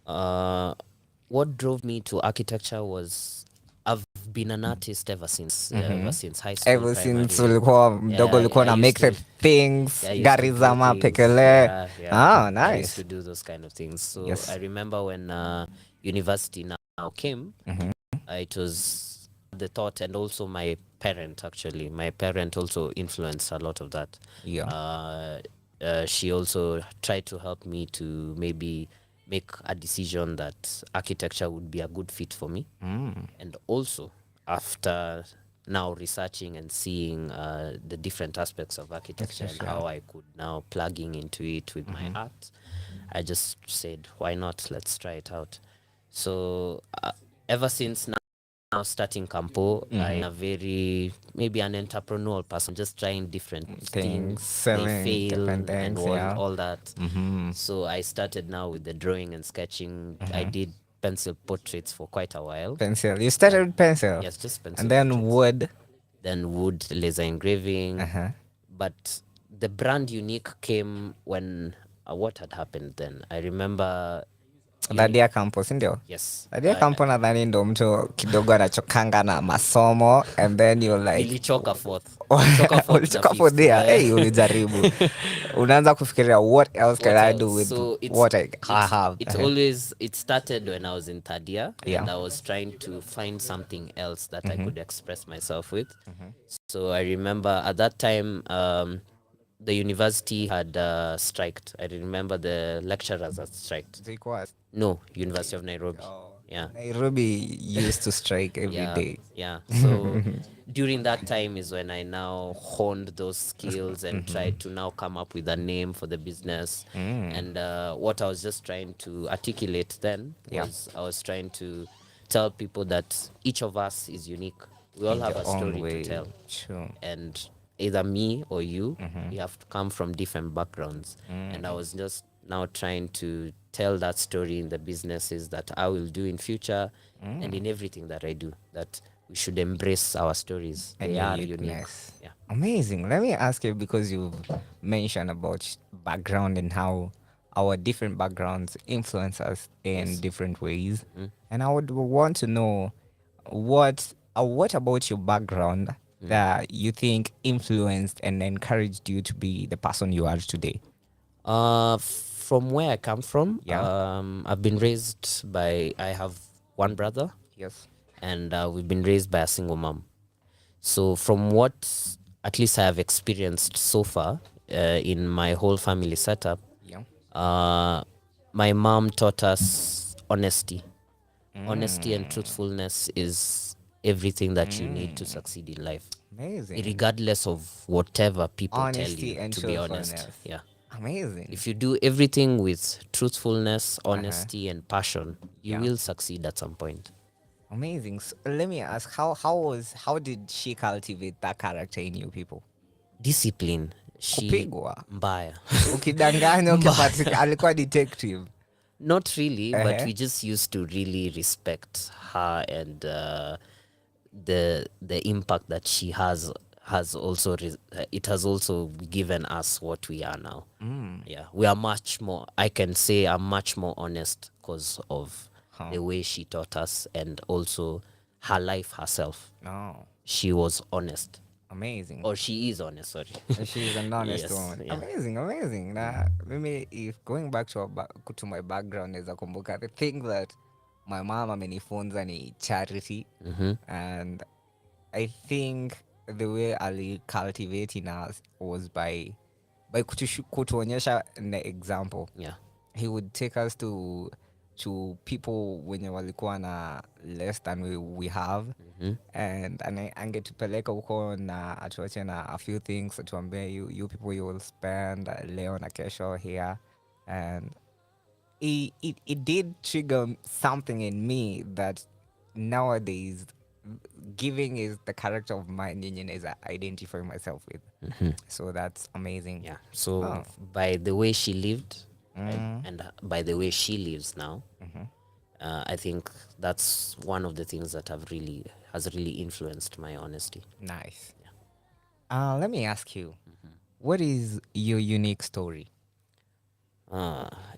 What drove me to architecture was I've been an artist ever since high school. Ever since ulikuwa mdogo ulikuwa na make the things, gari za mapekele. Nice. I used to do those kind of things. So I remember when university now came, it was the thought, and also my parent also influenced a lot of that. Yeah. She also tried to help me to maybe make a decision that architecture would be a good fit for me. And also, after now researching and seeing the different aspects of architecture and how I could now plugging into it with my art, I just said, why not? Let's try it out. So ever since now starting Campo, I'm a very maybe an entrepreneurial person, just trying different things. They selling fail different and things, yeah. all that. So I started now with the drawing and sketching. I did pencil portraits for quite a while. Pencil. You started with pencil? Yes, just pencil And then portraits. wood? Then wood, laser engraving. But the brand Unique came when what had happened then. I remember Dadia Campus ndio? yes. Dadia Campus nadhani ndo mtu kidogo anachokanga na masomo and then you're like Nilichoka fourth. ulichoka for there. Hey, ulijaribu. Unaanza kufikiria what else can I do with what I have. It started when I was in third year, Yeah. and I was trying to find something else that I could express myself with. So I remember at that time the university had striked. I remember the lecturers had striked. No, University of Nairobi. Yeah. Nairobi used to strike every day. Yeah. So during that time is when I now honed those skills and tried to now come up with a name for the business. And what I was just trying to articulate then was I was trying to tell people that each of us is unique. We all have a story to tell. True. And either me or you, we have to come from different backgrounds. And I was just now trying to tell that story in the businesses that I will do in future and in everything that I do, that we should embrace our stories. And they are unique. uniqueness. Yeah. Amazing. Let me ask you, because you've mentioned about background and how our different backgrounds influence us in different ways. And I would want to know what about your background that you think influenced and encouraged you to be the person you are today? From where I come from, Yeah. I've been raised by, I have one brother. Yes. And we've been raised by a single mom. So from what at least I have experienced so far in my whole family setup, my mom taught us honesty. Honesty and truthfulness is everything that you need to succeed in life. Amazing. Regardless of whatever people Honesty tell you, and to be honest. truthfulness. Yeah. Amazing. If you do everything with truthfulness, honesty, and passion, you will succeed at some point. Amazing. So let me ask, how did she cultivate that character in you people? Discipline. Kupigwa? Mbaya. Ukidanganya ukipatika alikuwa detective. Not really, but we just used to really respect her and the impact that she has also it has also given us what we are now. Yeah, we are much more, I can say I'm much more honest because of the way she taught us, and also her life herself. She was honest. Amazing. Or she is honest, sorry. She's an honest Yes, woman. yeah. Amazing. Now, maybe if going back to my background as a kumbuka, the thing that my mom amenifunza ni charity, and I think the way Ali cultivating us was by kutuonyesha an example. Yeah. He would take us to people wenye walikuwa na less than we have, and angetupeleka huko na atuache na a few things, atuambie you people you will spend leo na kesho here, and it did trigger something in me that nowadays giving is the character of mine as I identify myself with. So that's amazing. Yeah. So by the way she lived, and by the way she lives now, I think that's one of the things that has really influenced my honesty. Nice. Yeah. Let me ask you, what is your unique story?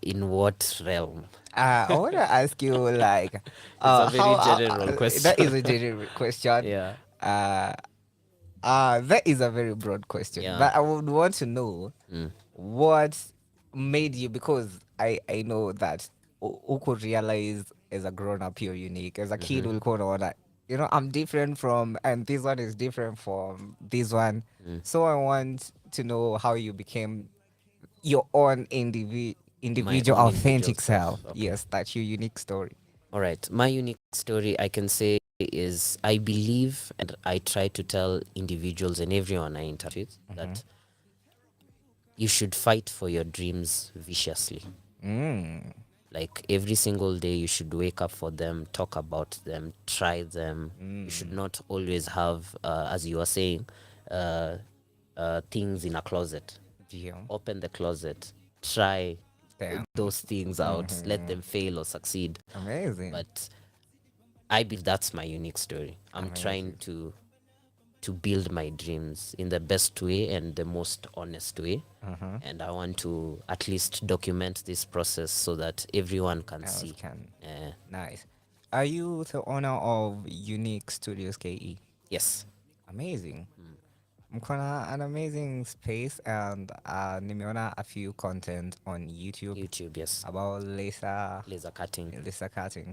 In what realm? I want to ask you, like, it's a very general question. That is a general question. Yeah. That is a very broad question. Yeah. But I would want to know what made you, because I know that who could realize as a grown-up you're unique. As a kid, will call on that, I'm different from, and this one is different from this one. So I want to know how you became your own individual authentic self. Okay. Yes, that's your unique story. All right. My unique story, I can say, is I believe and I try to tell individuals and everyone I interact with that you should fight for your dreams viciously. Like every single day you should wake up for them, talk about them, try them. You should not always have, as you were saying, things in a closet. Yeah. Open the closet, try Damn. those things out, let them fail or succeed. Amazing. But I believe that's my unique story. I'm trying to build my dreams in the best way and the most honest way. And I want to at least document this process so that everyone can see. Nice. Are you the owner of Unique Studios KE? Yes. Amazing. Mkona an amazing space, and nimeona a few content on YouTube. Yes. About laser cutting. Yes.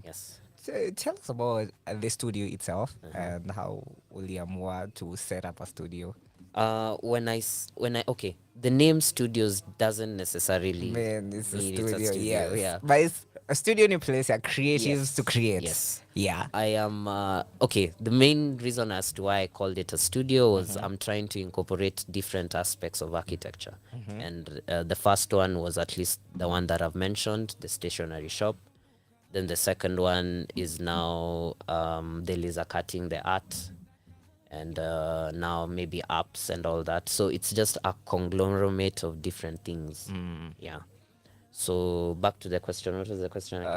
Yes. So tell us about the studio itself and how uliamua to set up a studio. When I okay, the name studios doesn't necessarily mean it's mean a studio, yes. Yeah. But it's a studio in a place where creatives to create. Yes. Yeah. I am okay. The main reason as to why I called it a studio was I'm trying to incorporate different aspects of architecture, and the first one was at least the one that I've mentioned, the stationery shop. Then the second one is now the laser cutting, the art, and now maybe apps and all that. So it's just a conglomerate of different things. Yeah. So back to the question. What was the question again?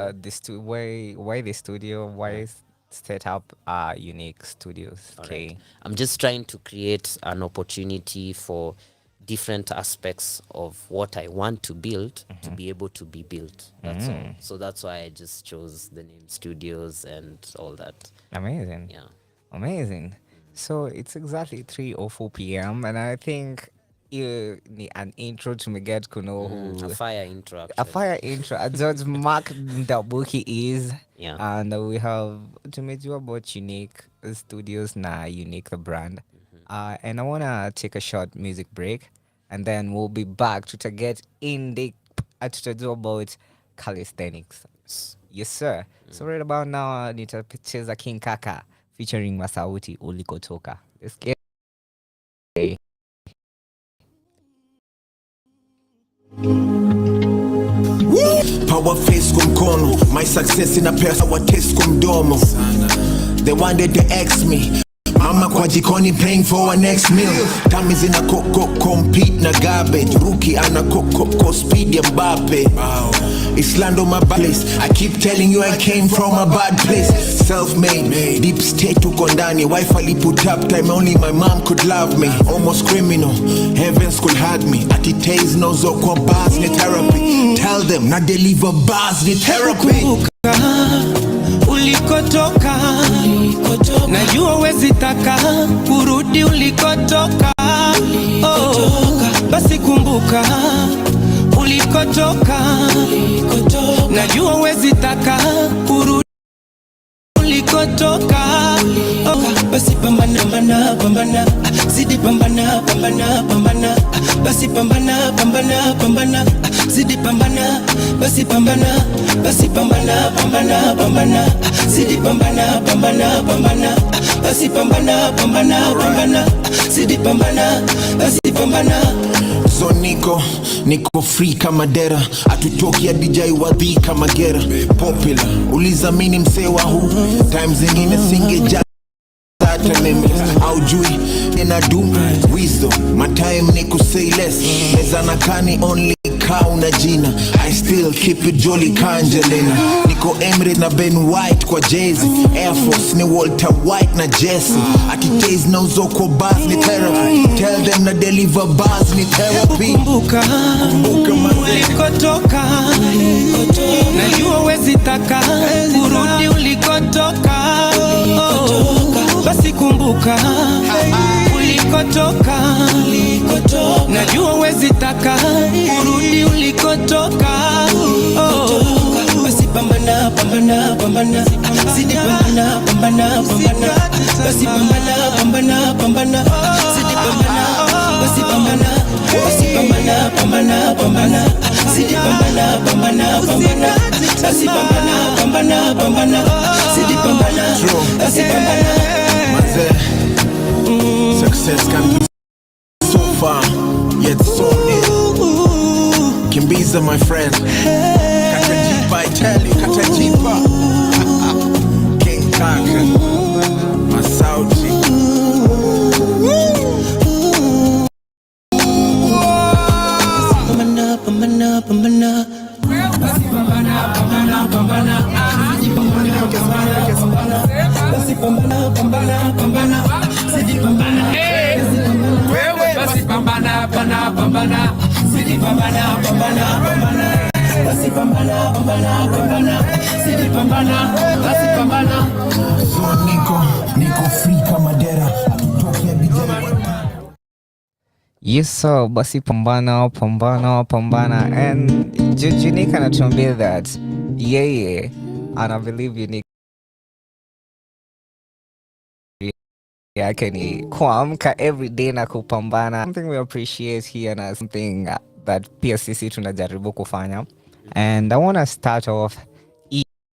Why the studio? Why set up Unique Studios? Okay. Right. I'm just trying to create an opportunity for different aspects of what I want to build to be able to be built. That's all. So that's why I just chose the name studios and all that. Amazing. Yeah. Amazing. So it's exactly 3 or 4 p.m. and I think you need an intro to me get to know who A fire intro. a Actually. fire intro. Judge Mark NDAMBUKI is. Yeah. And we have to meet you about Unique Studios now, Unique the brand. And I wanna take a short music break, and then we'll be back to get in the to do about calisthenics. Yes, sir. So right about now, nitacheza King Kaka featuring Masauti Ulikotoka. Let's get Power face kumkono, my success in a pesa wa test kumdomo. They wanted to X me. Mama kwa jikoni praying for our next meal. Time is in a coco compete na garbage. Rookie ana coco speed ya Mbappe. It's land on my place. I keep telling you I came from a bad place. Self-made, deep state to kondani. Wife ali put up time only my mom could love me. Almost criminal, heavens could hug me. Atitaze nozo kwa bars ni therapy. Tell them na deliver bars ni therapy. Ulikotoka, najua wezi taka kurudi ulikotoka. Basi kumbuka ulikotoka, najua wezi taka kurudi ulikotoka. Basi pambana, zidi pambana. Basi pambana, zidi pambana. Basi pambana, zidi pambana. Basi pambana, zidi pambana. So niko free kama dera. Atutoki ya DJ wadhi kama gera. Popular, uliza mini msewa huu. Times zingine singeja aujui ina do wisdom. My time ni ku say less. Meza na kani only cow na jina. I still keep it jolly kanjelena. Niko Emre na Ben White kwa Jay-Z. Air Force ni Walter White na Jesse. Atitaze na uzoko bars ni therapy. Tell them na deliver bars ni therapy. Kumbuka ulikotoka, najua wezi taka kurudi ulikotoka. Basi kumbuka ulikotoka, najua wezi taka kurudi ulikotoka. Basi pambana, zidi pambana. Basi pambana, zidi pambana. Basi pambana, zidi pambana. Basi pambana, zidi pambana. Basi pambana. Success can be so far, yet so near. Kimbiza, my friend. Kakajipa Yes sir, basi pambana pambana pambana. And Unique anatuambia that yeye ana believe Unique yake ni kuamka every day na kupambana. Something we appreciate here na something that pia sisi tunajaribu kufanya. And I want to start off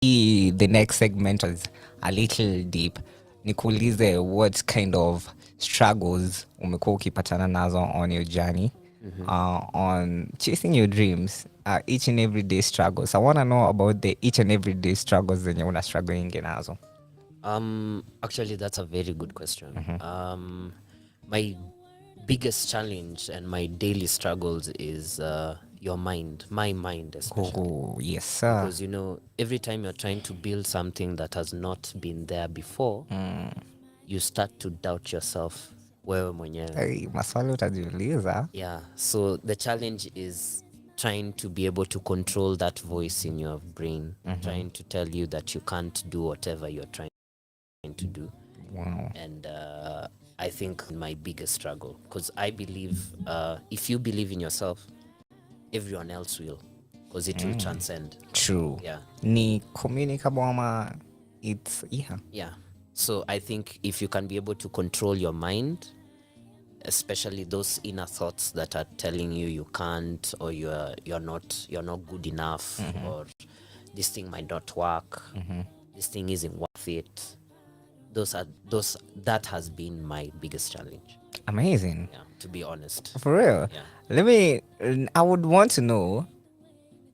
the next segment is a little deep. Nikuulize what kind of struggles umekuwa ukipatana nazo on your journey, on chasing your dreams, each and every day struggles. I want to know about the each and every day struggles zenye una struggling nazo. Actually, that's a very good question. My biggest challenge and my daily struggles is your mind, my mind especially. Oh, yes, sir. Because, you know, every time you're trying to build something that has not been there before, you start to doubt yourself. Wewe mwenyewe. Hey, maswali utajiuliza. Yeah, so the challenge is trying to be able to control that voice in your brain, trying to tell you that you can't do whatever you're trying to do. Wow. And I think my biggest struggle, because I believe if you believe in yourself, everyone else will, because it will transcend. True. Yeah. Ni communicable ama it's Yeah. So I think if you can be able to control your mind, especially those inner thoughts that are telling you you can't, or you're not good enough, or this thing might not work, this thing isn't worth it. That has been my biggest challenge. Amazing. Yeah, to be honest. For real. Yeah. I would want to know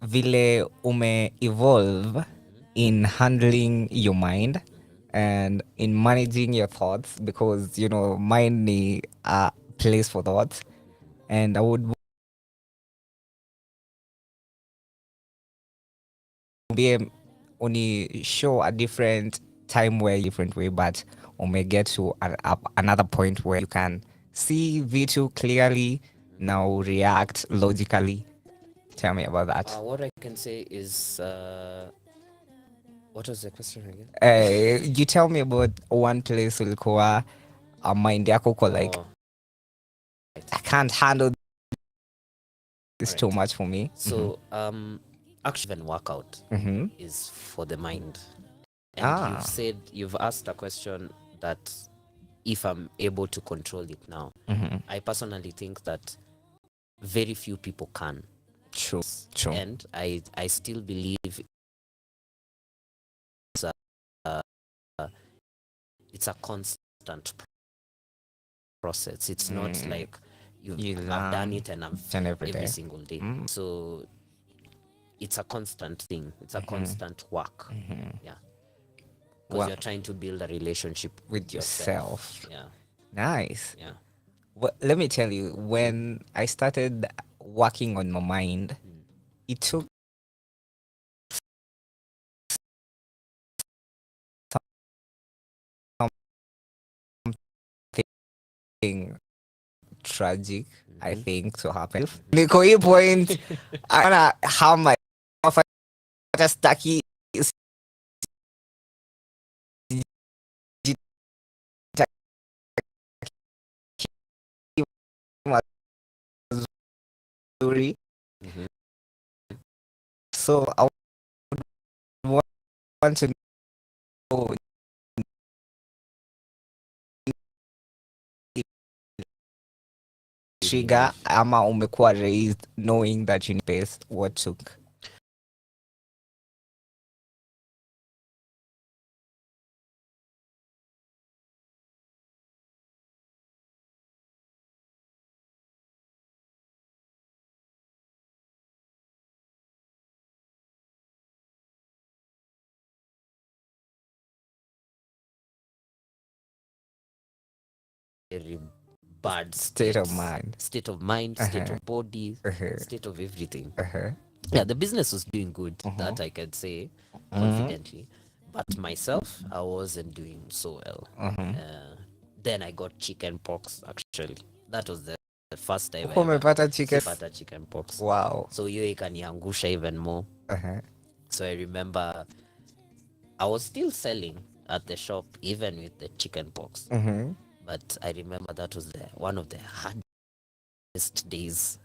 vile ume evolve in handling your mind and in managing your thoughts, because you know mind ni a place for thoughts, and I would be only show a different time where different way, but may get to another point where you can see vitu clearly, now react logically. Tell me about that. What I can say is, what was the question again? You tell me about one place ulikuwa mind yako ko like, I can't handle this too much for me. So actually even workout is for the mind. And you've asked a question that if I'm able to control it now, I personally think that very few people can. True. And I still believe it's a constant process. It's not like I've done it and I've every single day. So it's a constant thing. It's a constant work. Yeah. Because you're trying to build a relationship with yourself. Yeah. Nice. Yeah. Well, let me tell you, when I started working on my mind, it took something tragic, I think, to happen. Niko hii point, I wanna have my stucky so I would want to know trigger ama umekuwa raised knowing that you need what took. Very bad State of mind, state of body, state of everything. Yeah, the business was doing good, that I can say confidently, but myself, I wasn't doing so well. Then I got chicken pox. Actually, that was the first time umepata chicken. sipata chicken pox. Wow. So hiyo ikaniangusha even more. So I remember I was still selling at the shop even with the chicken pox. But I remember that was one of the hardest days.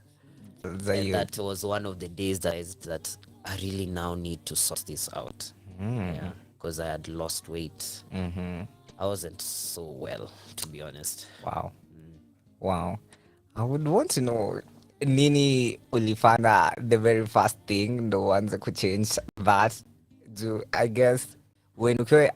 And that was one of the days that I really now need to sort this out. Yeah, because I had lost weight. I wasn't so well, to be honest. Wow. Wow. I would want to know, nini ulifanya the very first thing, the ones that could change that? I guess when ukiwa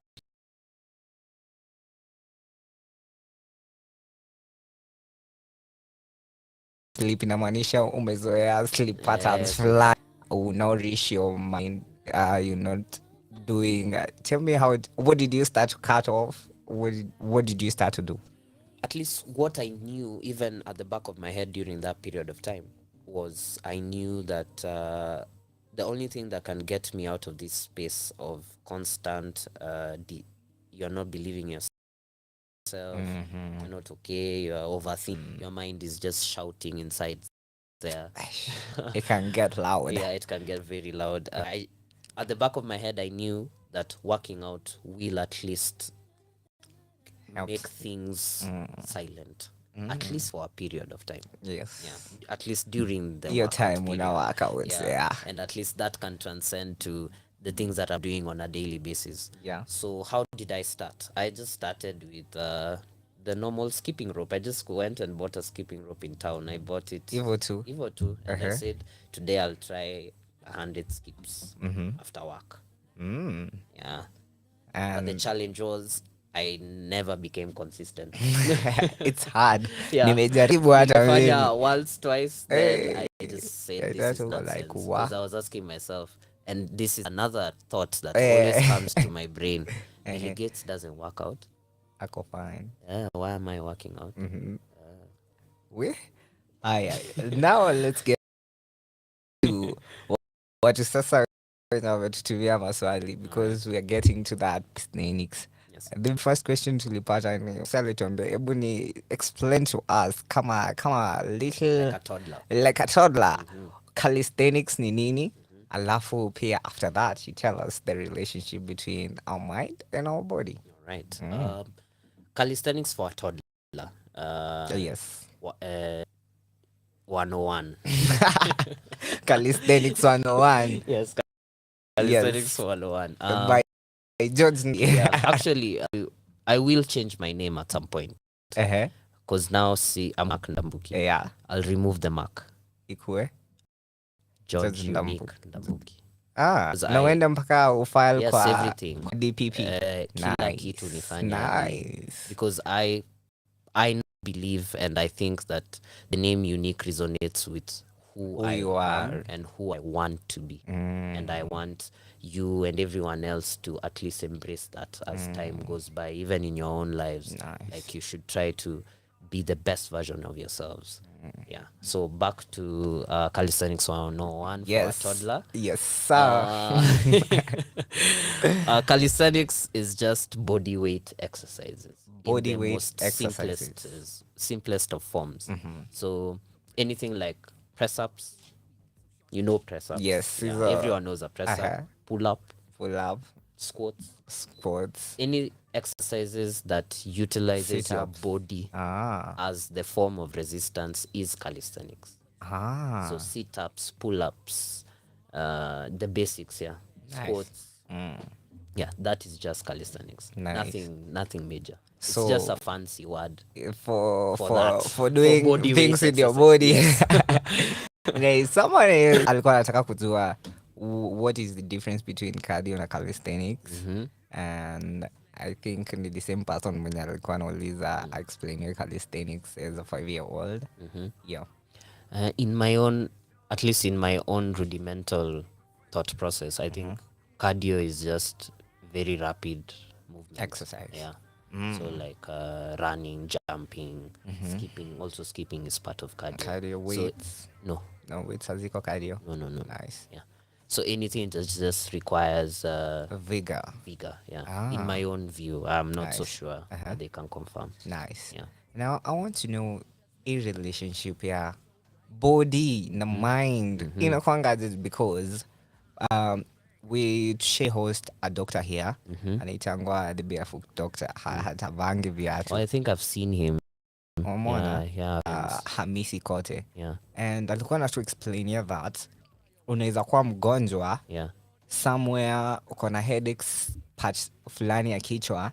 sleep inamaanisha umezoea sleep patterns fulani, nourish your mind, you're not doing tell me what did you start to cut off? What did you start to do? At least what I knew, even at the back of my head during that period of time, was I knew that the only thing that can get me out of this space of constant you're not believing yourself, you're not okay, you're overthinking, your mind is just shouting inside there. It can get loud. Yeah, it can get very loud. At the back of my head, I knew that working out will at least make things silent, at least for a period of time. Yes. Yeah. At least during the your time when I work out. Yeah. And at least that can transcend to the things that I'm doing on a daily basis. Yeah. So how did I start? I just started with the normal skipping rope. I just went and bought a skipping rope in town. I bought it Evo 2. And I said, today I'll try 100 skips after work. Yeah. And but the challenge was I never became consistent. It's hard. Yeah. Nimejaribu once, twice, then I just said this is nonsense. Like, wow. Because I was asking myself, and this is another thought that always comes to my brain. Bill Gates doesn't work out. I go fine. Why am I working out? Now let's get to what is sasa tutumia maswali, because we are getting to that techniques. The first question tulipata ni Sally tuambie, hebu ni explain to us kama little like a toddler calisthenics ni nini, alafu pia after that you tell us the relationship between our mind and our body. Right. Calisthenics for a toddler. Yes. 101. Calisthenics 101. Yes. Calisthenics 101. By George. Yeah, actually, I will change my name at some point. Because now, see, I'm NDAMBUKI. Yeah. I'll remove the mark. Ikue? George Unique NDAMBUKI. Nawenda mpaka ufile kwa everything. DPP. Kila kitu nifanye. Nice. Because I believe and I think that the name Unique resonates with who I am and who I want to be. And I want you and everyone else to at least embrace that as time goes by, even in your own lives. Like, you should try to be the best version of yourselves. Yeah. So back to Calisthenics 101 for a toddler. Yes, sir. Calisthenics is just body weight exercises. Body weight exercises. Simplest of forms. So anything like press-ups, press-ups. Yes. Yeah, everyone knows a press-up. Pull-up. Squats. Any exercises that utilizes your body as the form of resistance is calisthenics. So sit-ups, pull-ups, the basics, yeah. Nice. Squats. Yeah, that is just calisthenics. Nice. Nothing major. It's just a fancy word for doing things with your body. Yes. Someone alikuwa anataka kujua what is the difference between cardio na calisthenics. And I think ni the same person mwenye alikuwa anauliza explaining calisthenics as a 5-year-old. Yeah. At least in my own rudimental thought process, I think cardio is just very rapid movement. Exercise. Yeah. So like running, jumping, skipping. Also skipping is part of cardio. Cardio weights? No, weights haziko cardio. No. Nice. Yeah. So anything that just requires vigor. Yeah. In my own view, I'm not so sure. They can confirm. Nice. Yeah. Now I want to know, a relationship ya body na mind inakwanga just because we host a doctor here anaitangwa the barefoot doctor hatavangi viatu. I think I've seen him. Umona Yeah. Hamisi Kote. Yeah. And alikuwa na to explain here that unaweza kuwa mgonjwa somewhere uko na headaches part fulani ya kichwa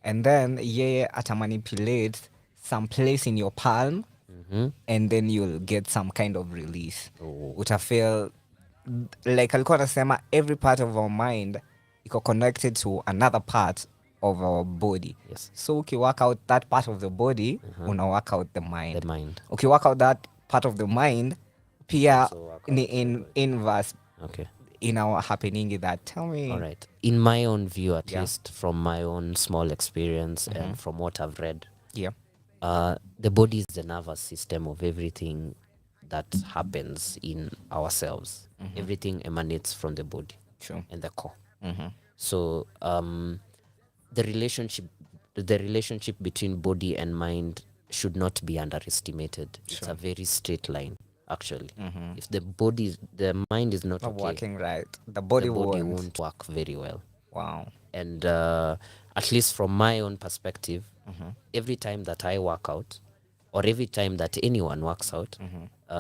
and then yeye atamanipulate some place in your palm and then you'll get some kind of release. Utafeel like alikuwa anasema every part of our mind iko connected to another part of our body. Yes. So okay, work out that part of the body, una work out the mind. The mind. Okay, work out that part of the mind, pia ni inverse. Okay. In our happening that. Tell me. All right. In my own view, at least from my own small experience and from what I've read, the body is the nervous system of everything that happens in ourselves. Everything emanates from the body and the core. So the relationship between body and mind should not be underestimated. It's a very straight line, actually. If the mind is not working right, the body won't work very well. Wow. And at least from my own perspective, every time that I work out, or every time that anyone works out,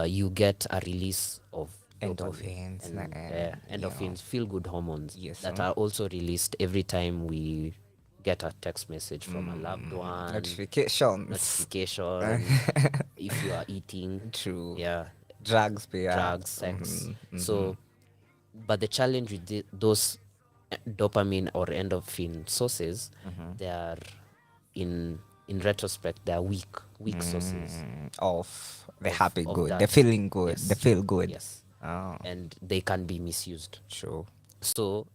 you get a release of endorphins, endorphins, feel-good hormones that are also released every time we get a text message from a loved one. Notification. If you are eating. True. Yeah. Drugs, sex. So, but the challenge with those dopamine or endorphin sources, they are in retrospect, they are weak sources of the happy good, that. the feeling good, Yes. the feel good. Yes. And they can be misused. True. So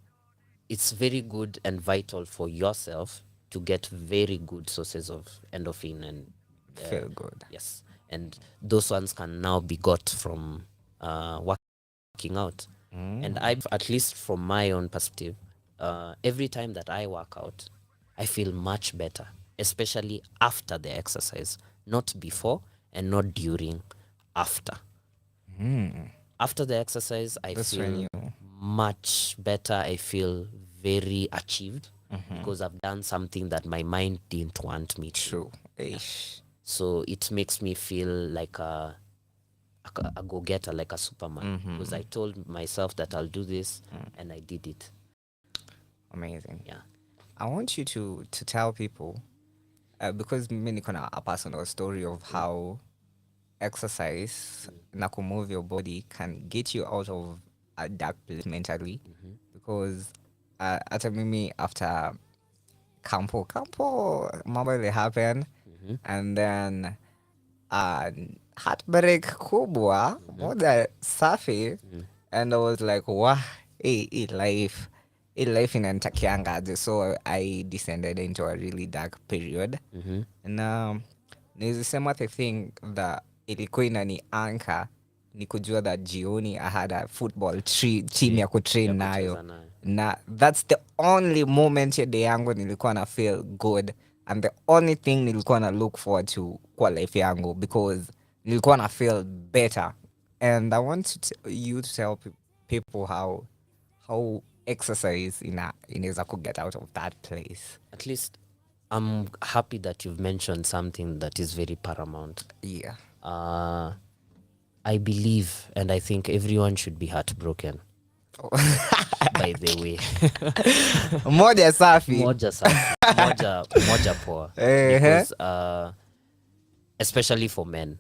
it's very good and vital for yourself to get very good sources of endorphin and feel good. Yes. And those ones can now be got from working out. And I, at least from my own perspective, every time that I work out, I feel much better, especially after the exercise, not before and not during, after. After the exercise, I feel much better. I feel very achieved because I've done something that my mind didn't want me to. True. Yeah. So it makes me feel like a go-getter, like a Superman, because I told myself that I'll do this and I did it. Amazing. Yeah. I want you to tell people, because mimi niko na a personal story of how exercise na kumove your body can get you out of a dark place mentally, because hata mimi after campo mambo ile happen and then heartbreak kubwa moja safi and I was like wow, life inanitakianga. So I descended into a really dark period and nizisema the thing that ilikuwa inani anchor ni kujua that jioni I had a football team ya kutrain nayo, na that's the only moment ya day yangu nilikuwa na feel good and the only thing nilikuwa na look forward to kwa life yangu, because nilikuwa na feel better. And I want you to tell people how exercise inaweza ku get out of that place. At least I'm happy that you've mentioned something that is very paramount. Yeah. I believe and I think everyone should be heartbroken. By the way. Moja safi. Moja poa. Because especially for men.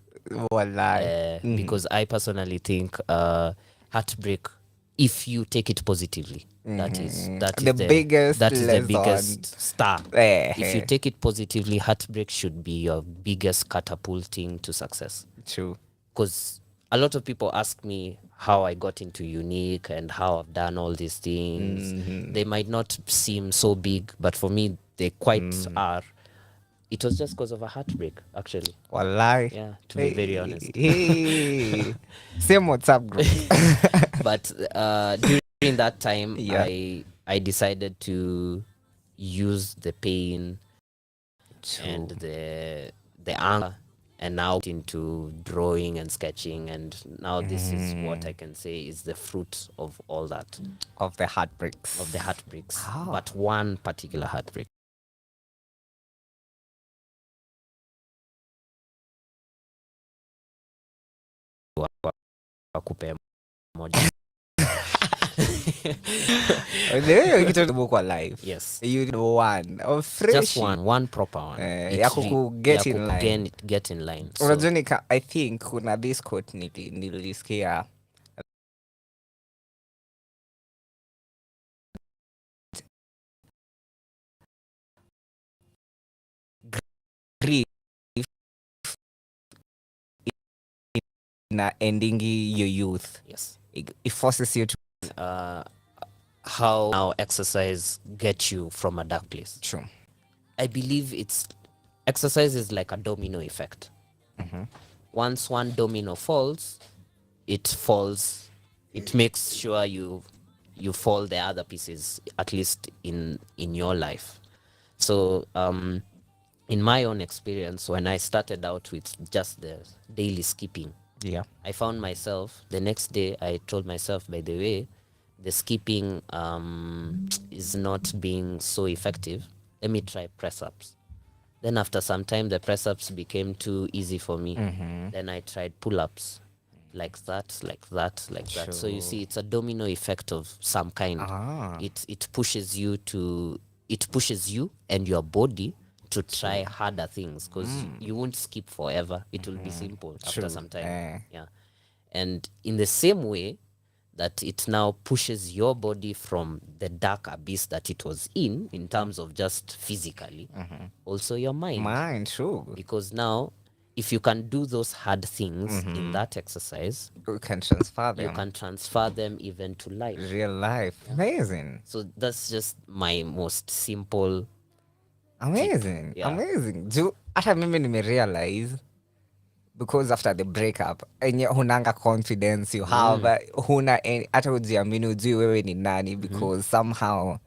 Because I personally think heartbreak, if you take it positively, that is the biggest star. If you take it positively, heartbreak should be your biggest catapulting to success. True. Because a lot of people ask me how I got into YOUNIQUE and how I've done all these things. They might not seem so big, but for me, they quite are. It was just because of a heartbreak, actually. Wallahi. Yeah, to be very honest. Same WhatsApp group. But during that time, I decided to use the pain and the anger and now into drawing and sketching, and now this is what I can say is the fruit of all that, of the heartbreaks. But one particular heartbreak. Wakupe moja. Yes. You did one. Oh, just one proper one. Get in line. So, I think kuna this quote nilisikia grief na ending your youth. Yes. It forces you to how now exercise gets you from a dark place. True. I believe exercise is like a domino effect. Once one domino falls, it makes sure you fall the other pieces, at least in your life. So in my own experience, when I started out with just the daily skipping, I found myself the next day, I told myself, by the way, the skipping is not being so effective. Let me try press-ups. Then after some time, the press-ups became too easy for me. Then I tried pull-ups, like that. Sure. So you see, it's a domino effect of some kind. It pushes you and your body to try harder things, because you won't skip forever. It will be simple after some time. Yeah. And in the same way that it now pushes your body from the dark abyss that it was in terms of just physically, also your mind. True. Because now, if you can do those hard things in that exercise, you can transfer them. You can transfer them even to life. Real life. Yeah. Amazing. So that's just my most simple. Amazing. Yeah. Amazing. Hata mimi nimerealize, because after the breakup hunanga confidence you have, huna hata ujiamini, ujui wewe ni nani, because somehow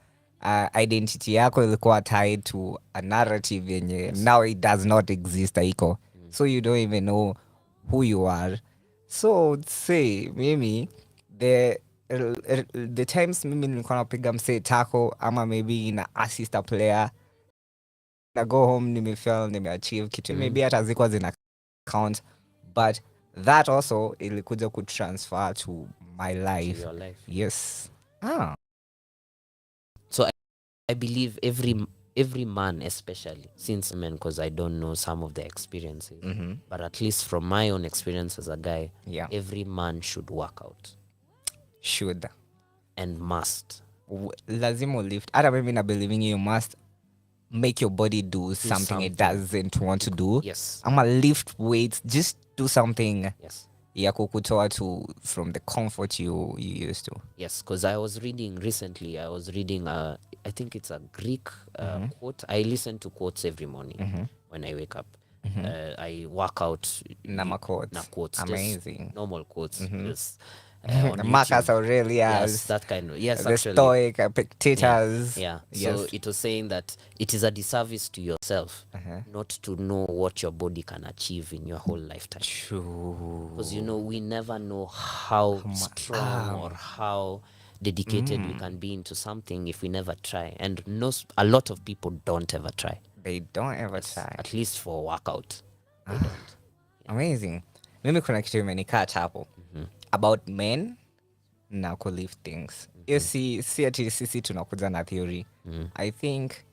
identity yako ilikuwa tied to a narrative yenye now it does not exist aiko. So you don't even know who you are. So say mimi the times mimi nilikuwa napiga msee tako, ama maybe na assist a player, na go home nimeachieve kitu, maybe hata zikuwa zina count, but that also ilikuja ku transfer to my life. To your life. Yes. So I believe every man, especially since men, because I don't know some of the experiences, but at least from my own experience as a guy, every man should work out. Should and must. Lazima lift. Hata mimi na believing you must make your body do something it doesn't want to do. Yes. I'ma lift weights, just do something. Yes. Ya kukutoa to from the comfort you used to. Yes, because I was reading recently. I think it's a Greek quote. I listen to quotes every morning when I wake up. I work out. Na quotes. Amazing. Normal quotes. Just, Marcus Aurelius. Yes, that kind of. Yes, the actually. Stoic Epictetus. Yeah. Yes. So it was saying that it is a disservice to yourself not to know what your body can achieve in your whole lifetime. True. Because we never know how strong or how dedicated we can be into something if we never try. And a lot of people don't ever try. They don't ever try. At least for workout. They don't. Yeah. Amazing. Mimi kuna kitu imenikaa hapo about men na ku lift things. You see ati sisi tunakuja na theory. I think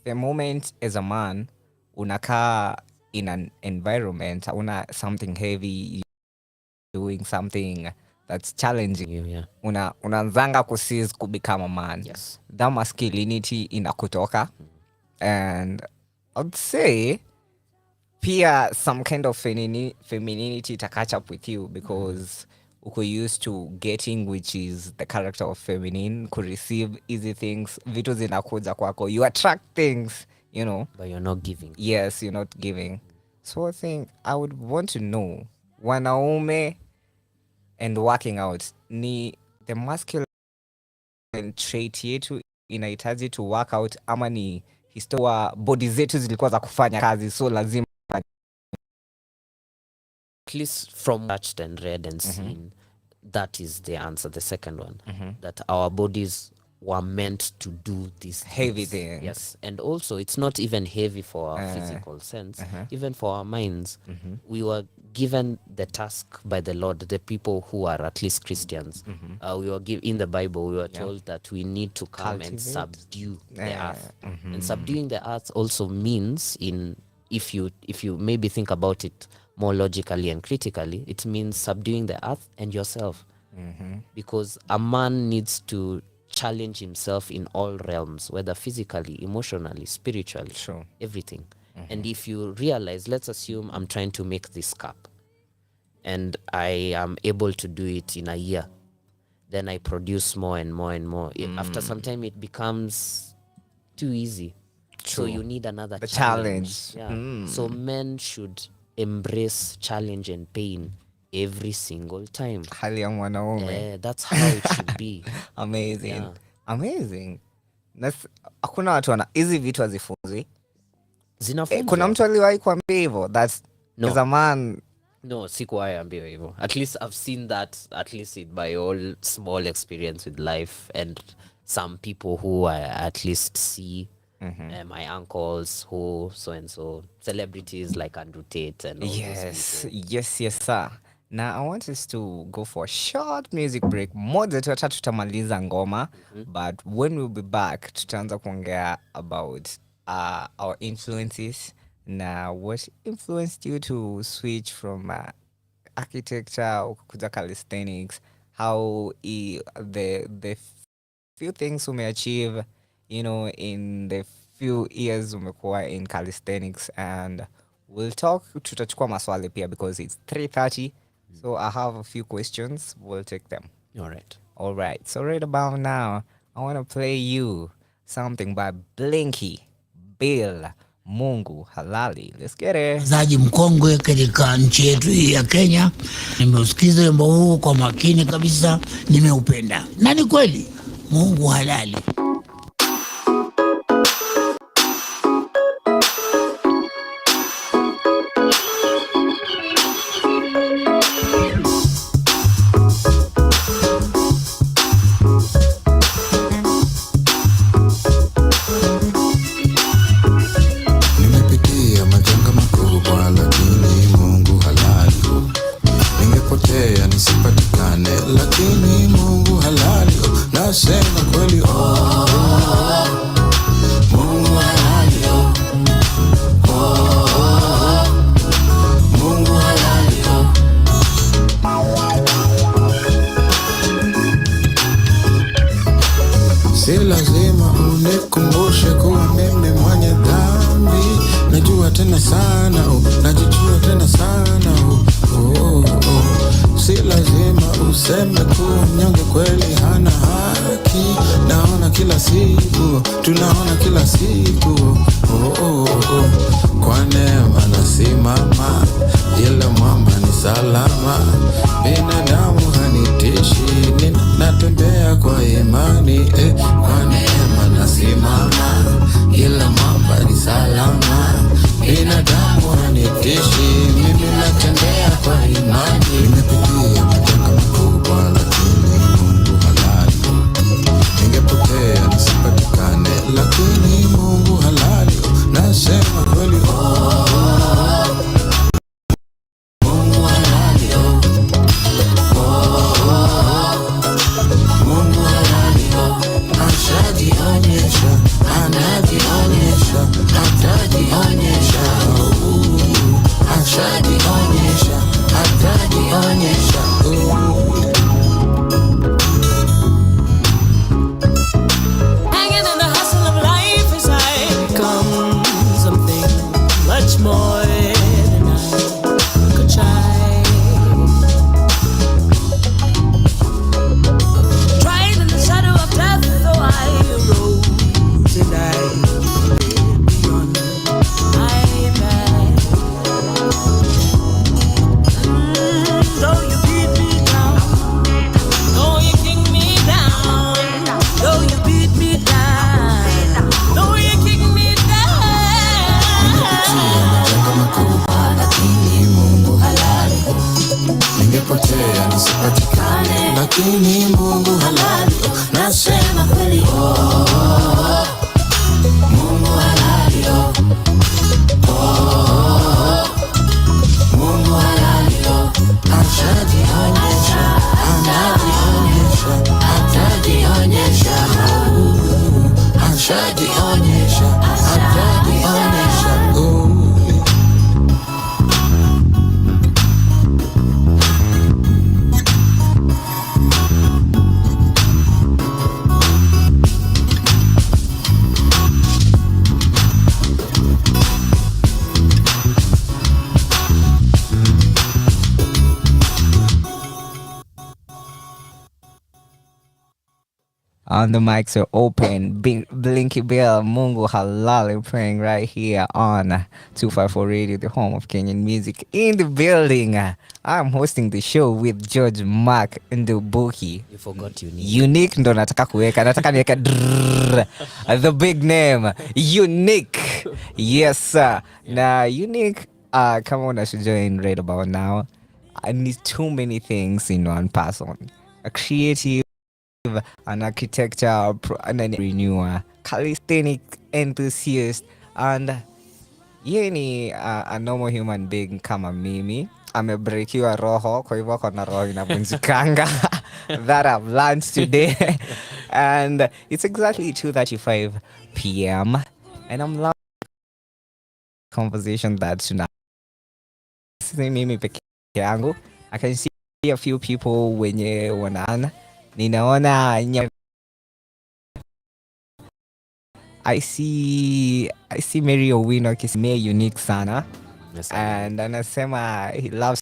the moment as a man unakaa in an environment, una something heavy, doing something that's challenging you, unaanzanga kusiz ku become a man. Yes. That masculinity inakutoka. And I'd say pia some kind of femininity to catch up with you, because uko used to getting, which is the character of feminine, could receive easy things, vitu zinakuja kwako, you attract things, but you're not giving. Yes, you're not giving. So I think I would want to know, wanaume and working out, ni the masculine trait yetu inahitaji to work out, ama ni historia body zetu zilikuwa za kufanya kazi, so lazima at least from touched and read and seen, that is the answer. The second one, that our bodies were meant to do this heavy thing. Yes, and also it's not even heavy for our physical sense, even for our minds. We were given the task by the Lord, the people who are at least Christians. We were in the Bible, we were told that we need to come and subdue the earth. And subduing the earth also means, if you maybe think about it more logically and critically, it means subduing the earth and yourself. Because a man needs to challenge himself in all realms, whether physically, emotionally, spiritually, everything. And if you realize, let's assume I'm trying to make this cup and I am able to do it in a year, then I produce more and more and more. After some time it becomes too easy. So you need another challenge. Yeah. So men should embrace challenge and pain every single time. That's how it should be. Amazing. Yeah. Amazing. Hakuna watu wana hizi vitu hazifunzwi. Kuna mtu aliwahi kuambia hivyo? That's as a man. No, sikuwahi ambiwa hivyo. At least I've seen that, at least in my own small experience with life, and some people who I at least see, my uncles who so and so, celebrities like Andrew Tate and all those people. Yes, sir. Now I want us to go for a short music break. Moja tutamaliza ngoma, but when we'll be back, tutaanza kuongea about our influences. Now, what influenced you to switch from architecture to calisthenics? How the few things we may achieve, in the few years umekuwa in calisthenics, and we'll talk. Tutachukua maswali pia because it's 3:30. So I have a few questions. We'll take them. All right. So right about now, I want to play you something by Blinky Bill, Mungu Halali. Let's get it. Zaji mkongwe katika nchi yetu ya Kenya. Nimeusikiza wimbo huu kwa makini kabisa, nimeupenda. Na ni kweli, Mungu halali. Si lazima unikumbushe kuwa mimi mwenye dhambi. Najua tena sana, najijua tena sana. Si lazima useme kuwa mnyonge kweli hana haki. Naona kila siku, tunaona kila siku. Kwa neema nasimama, ila mwamba ni salama. Binadamu hanitishi, natembea kwa imani. Kwa neema nasimama, ila mwamba ni salama. Binadamu hanitishi, mimi natembea kwa imani. Nimepitia majanga makubwa, lakini Mungu halali. Ningepotea nisipatikane, lakini Mungu halali. Nasema kweli, Mungu halali. Mungu halali. Ashajionyesha, anajionyesha, atajionyesha. Ashajionyesha, atajionyesha. Hanging in the hustle of life as I become something much more than I could try. Tried in the shadow of death, though I arose and I lived beyond my imagination. Though you beat me down, though you kick me down, though you beat me down, though you kick me down. on the mics are open. Blinky Bill, Mungu Halali playing right here on 254 Radio, the home of Kenyan music in the building. I'm hosting the show with George Mark NDAMBUKI. You forgot Unique. Unique ndo nataka kuweka. Nataka niweka the big name. Unique. Yes, sir. Now, Unique, come on, I should join right about now. I need too many things in one person. A creative, an architecture, and a renewer, calisthenic enthusiast, and yeni a normal human being kama mimi. Amebrekiwa roho, kwa hivyo kona roho inavunjikanga. That I've learned today. And it's exactly 2:35 p.m. And I'm loving the conversation that's now. Mimi peke yangu. I can see a few people wenye wanana. Ninaona I see Mary Owino akisimia Unique sana. Yes, and anasema he loves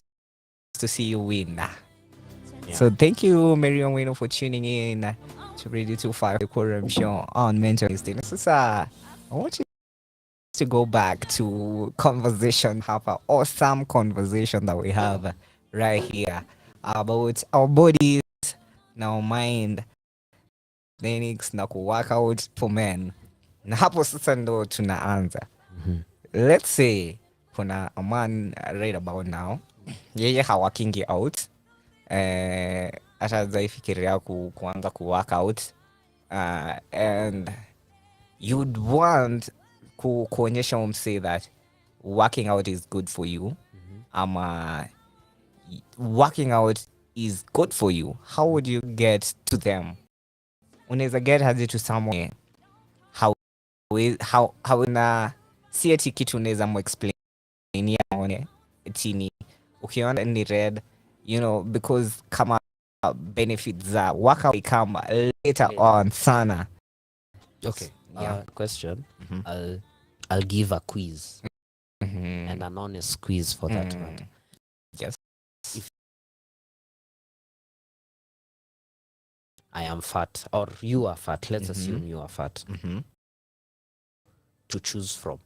to see you win. Yeah. So thank you Mary Owino for tuning in to Radio 25 the Quorum show on Mental Instinct. Sasa I want you to go back to conversation, have an awesome conversation that we have right here about our bodies, our mind, techniques na work out for men. Na hapo sasa ndo tunaanza. Let's say kuna a man right about now, yeye hawakingi out, atazaifikiria kuanza work out, and you'd want kuonyesha umse that working out is good for you. Working out is good for you. How would you get to them? Unaweza get hazi to someone how na si eti kitu unaweza explain yaone chini ukiona ni red, you know, because kama benefits za workout come later on sana. Okay. Yeah. Question. I'll give a quiz and an honest quiz for that matter. Yes. If I am fat or you are fat, let's assume you are fat. To choose from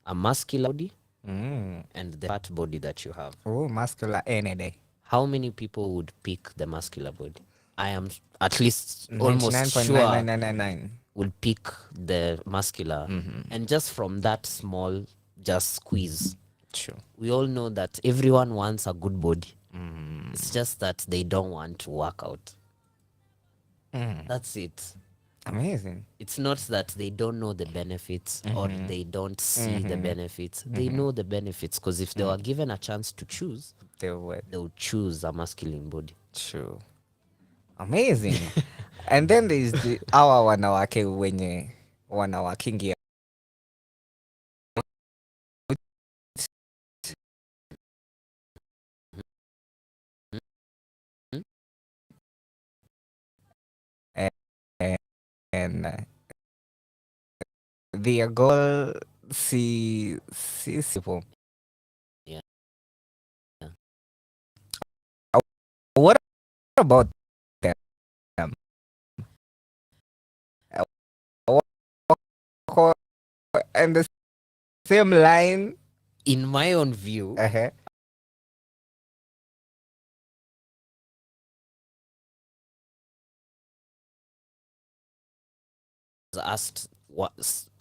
a muscular body and the fat body that you have. Oh, muscular any day. How many people would pick the muscular body? I am at least almost sure 99.9999 will pick the muscular, and just from that small just squeeze. Sure. We all know that everyone wants a good body. It's just that they don't want to work out. That's it. Amazing. It's not that they don't know the benefits or they don't see the benefits. They know the benefits, because if they were given a chance to choose, they would choose a masculine body. True. Amazing. And then there's our wanawake wenye wanawakingia and their goal si simple. Yeah. What about them? And the same line, in my own view, asked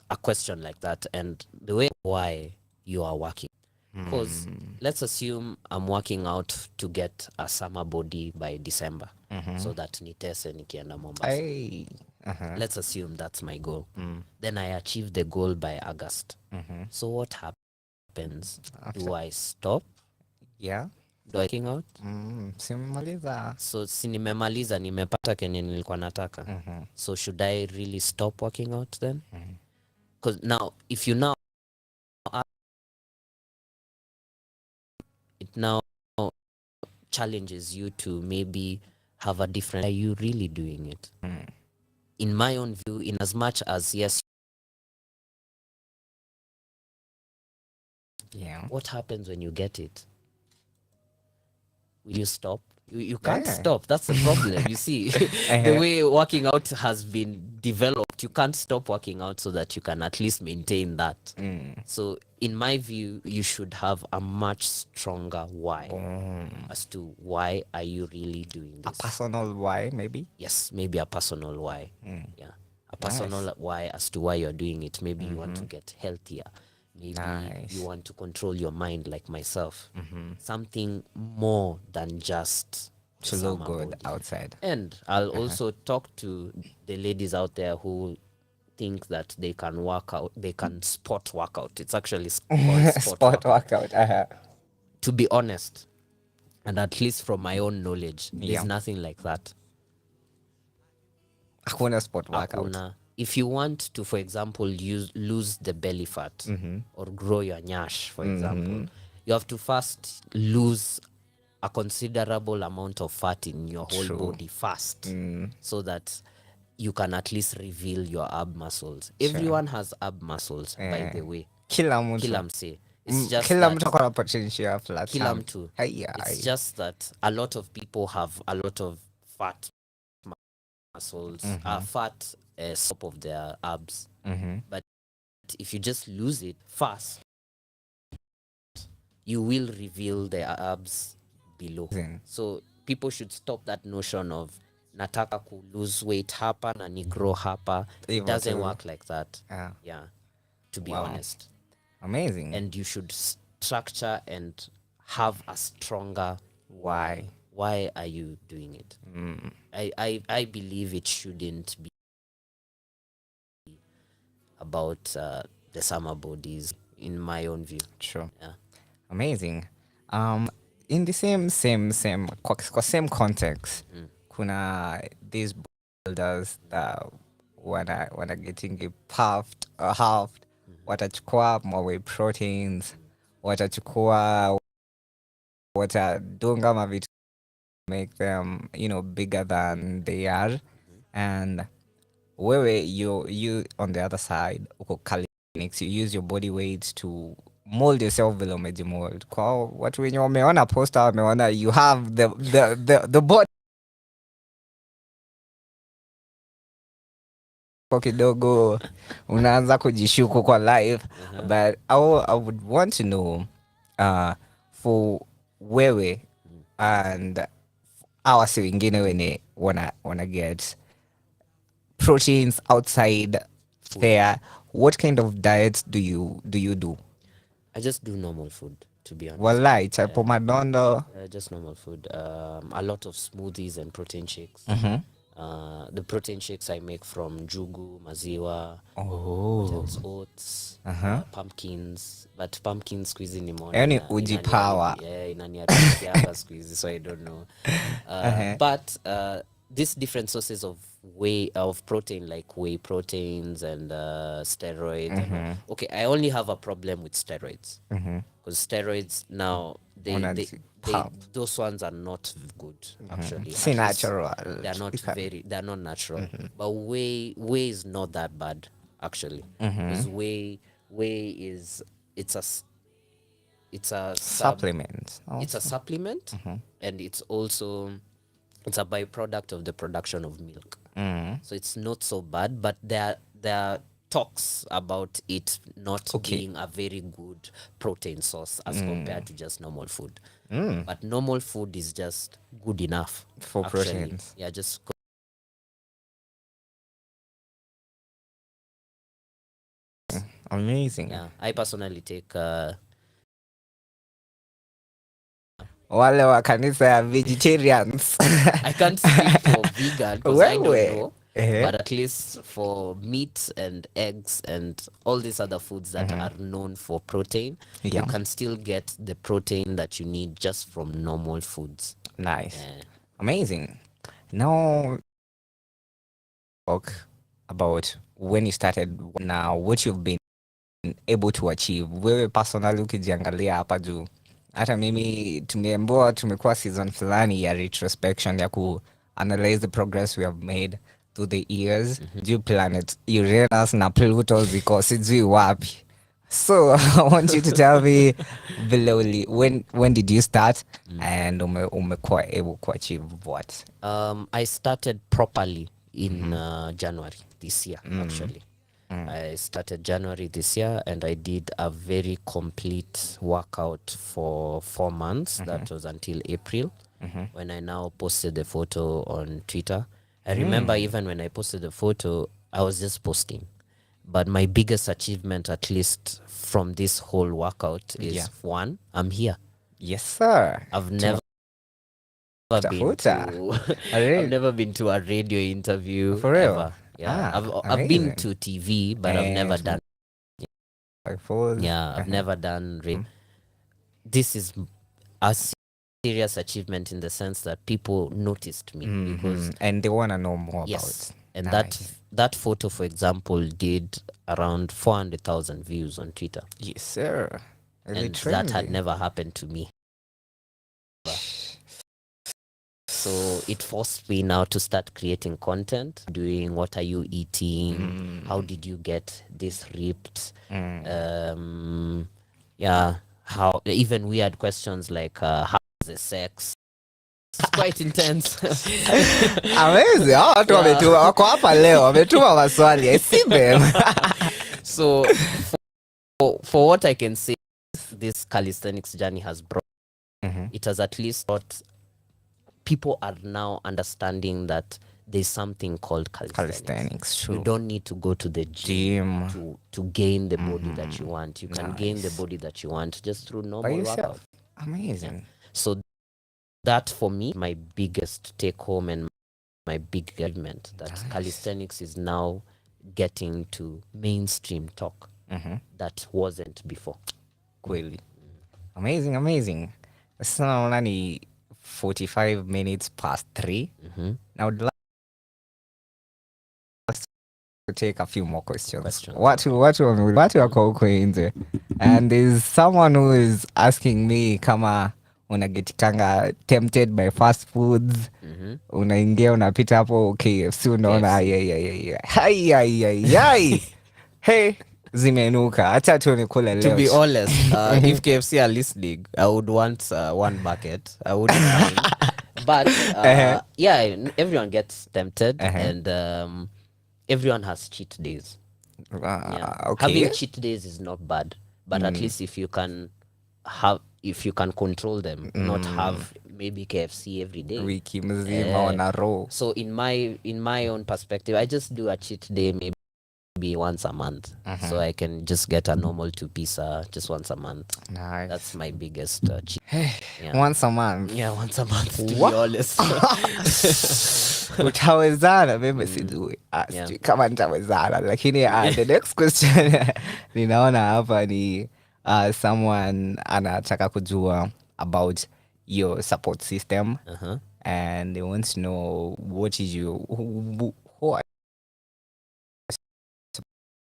a question like that, and the way why you are working, because let's assume I'm working out to get a summer body by December, so that nitese nikienda Mombasa. Let's assume that's my goal. Then I achieve the goal by August. So what happens? Do I stop? Yeah. Working out? Simaliza. So nimemaliza, nimepata kenye nilikuwa nataka. So should I really stop working out then? Because now, if you now it now challenges you to maybe have a different. Are you really doing it? In my own view, in as much as yes. Yeah. What happens when you get it? will you stop? You can't stop. That's the problem. You see, the way working out has been developed, you can't stop working out so that you can at least maintain that. So in my view, you should have a much stronger why as to why are you really doing this. A personal why, maybe? Yes, maybe a personal why. Yeah, a personal why as to why you're doing it. Maybe you want to get healthier. Maybe you want to control your mind like myself. Something more than just to look good outside. And I'll also talk to the ladies out there who think that they can work out, they can sport workout. It's actually called sport workout. To be honest, and at least from my own knowledge, there's nothing like that. Hakuna sport workout. If you want to, for example, lose the belly fat or grow your nyash, for example, you have to first lose a considerable amount of fat in your whole body first, so that you can at least reveal your ab muscles. Everyone has ab muscles, by the way. Kilamse. It's just It's just that a lot of people have a lot of fat muscles, fat top of their abs. But if you just lose it fast, you will reveal the abs below. So people should stop that notion of nataka ku lose weight hapa na ni grow hapa. It doesn't work like that. Yeah. To be honest. Amazing. And you should structure and have a stronger why. Why are you doing it? I believe it shouldn't be about the summer bodies, in my own view. Sure. Yeah. Amazing. In the same context, kuna these builders that wanna getting puffed or halved, watachukua more whey proteins, watachukua watadunga mavitu make them, bigger than they are. And wewe you on the other side, uko clinics, you use your body weight to mold yourself vile umejimold. Kwa watu wenye wameona poster, wameona you have the body kidogo, unaanza kujishuku kwa life. But I would want to know for wewe and our wengine wene wanna get proteins outside there, what kind of diets do you do? I just do normal food, to be honest. Wallahi, chapo madondo. Just normal food. A lot of smoothies and protein shakes. The protein shakes I make from jugu, maziwa, oats, pumpkins. But pumpkin squeezy ni more. Any uji power. Yeah, inaniharibia squeezy, so I don't know. But these different sources of protein, like whey proteins and steroids. Okay, I only have a problem with steroids, because steroids now those ones are not good, actually. Natural. They're not natural. But whey is not that bad, actually. Because whey is it's a supplement. It's a supplement, and it's also it's a byproduct of the production of milk. So it's not so bad, but there are talks about it not being a very good protein source as compared to just normal food. But normal food is just good enough for proteins. Yeah, just amazing. Yeah, I personally take wale wa kanisa ya vegetarians. I can't speak for vegan because I don't know. But at least for meat and eggs and all these other foods that are known for protein, you can still get the protein that you need just from normal foods. Nice. Amazing. Now, talk about when you started, now what you've been able to achieve. Wewe personally ukijiangalia hapa juu, hata mimi tumekuwa season fulani ya retrospection ya ku analyze the progress we have made through the years. Juu planet Uranus na Pluto ziko sijui wapi, So I want you to tell me below when did you start and umekuwa able to achieve what? I started properly in January this year, actually. I started January this year and I did a very complete workout for 4 months. That was until April when I now posted the photo on Twitter. I remember even when I posted the photo, I was just posting. But my biggest achievement, at least from this whole workout, is one, I'm here. Yes, sir. I've never been to I've never been to a radio interview. For real? Ever. Yeah. I've been to TV, but I've never done I've never done this is a serious achievement in the sense that people noticed me because and they want to know more about it. And that photo, for example, did around 400,000 views on Twitter. Yes, sir. And that had never happened to me. So it forced me now to start creating content, doing what are you eating? How did you get this ripped? How even weird questions like how's the sex? It's quite intense. Amazing. Watu wako hapa leo wametuma maswali. I see them. So for what I can say, this calisthenics journey has brought, it has at least brought, people are now understanding that there's something called calisthenics. True. You don't need to go to the gym to gain the body that you want. You can gain the body that you want just through normal workout. Amazing. Yeah. So that for me, my biggest take home and my big achievement, that calisthenics is now getting to mainstream talk that wasn't before. Kweli. Amazing. Sasa naona ni 45 minutes past 3. Now I'd like to take a few more questions. Watu wako huko nje. And there's someone who is asking me kama unagetikanga tempted by fast foods. Unaingia unapita hapo KFC unaona hey zimenuka acha tu nikule leo. To be honest, if KFC are listening, I would want one bucket. I wouldn't mind. But everyone gets tempted and everyone has cheat days. Having cheat days is not bad, but at least if you can control them, not have maybe KFC every day. Wiki mzima on a row. So in my own perspective, I just do a cheat day maybe once a month. So I can just get a normal 2-pizza just once a month. Nice. That's my biggest cheat. Once a month. Yeah, once a month, to be honest. Utawezana mimi sijui. Kama nitawezana lakini the next question ninaona hapa ni someone anataka kujua about your support system and they want to know what is who are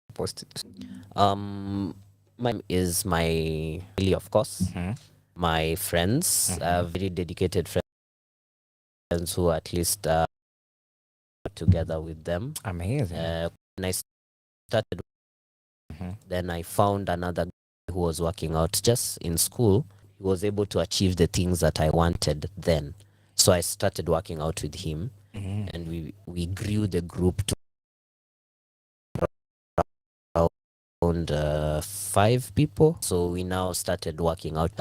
supposed to my is my family, of course. My friends, very dedicated friends who at least together with them. Amazing. When I started, then I found another guy who was working out just in school. He was able to achieve the things that I wanted then. So I started working out with him and we grew the group to around 5 people. So we now started working out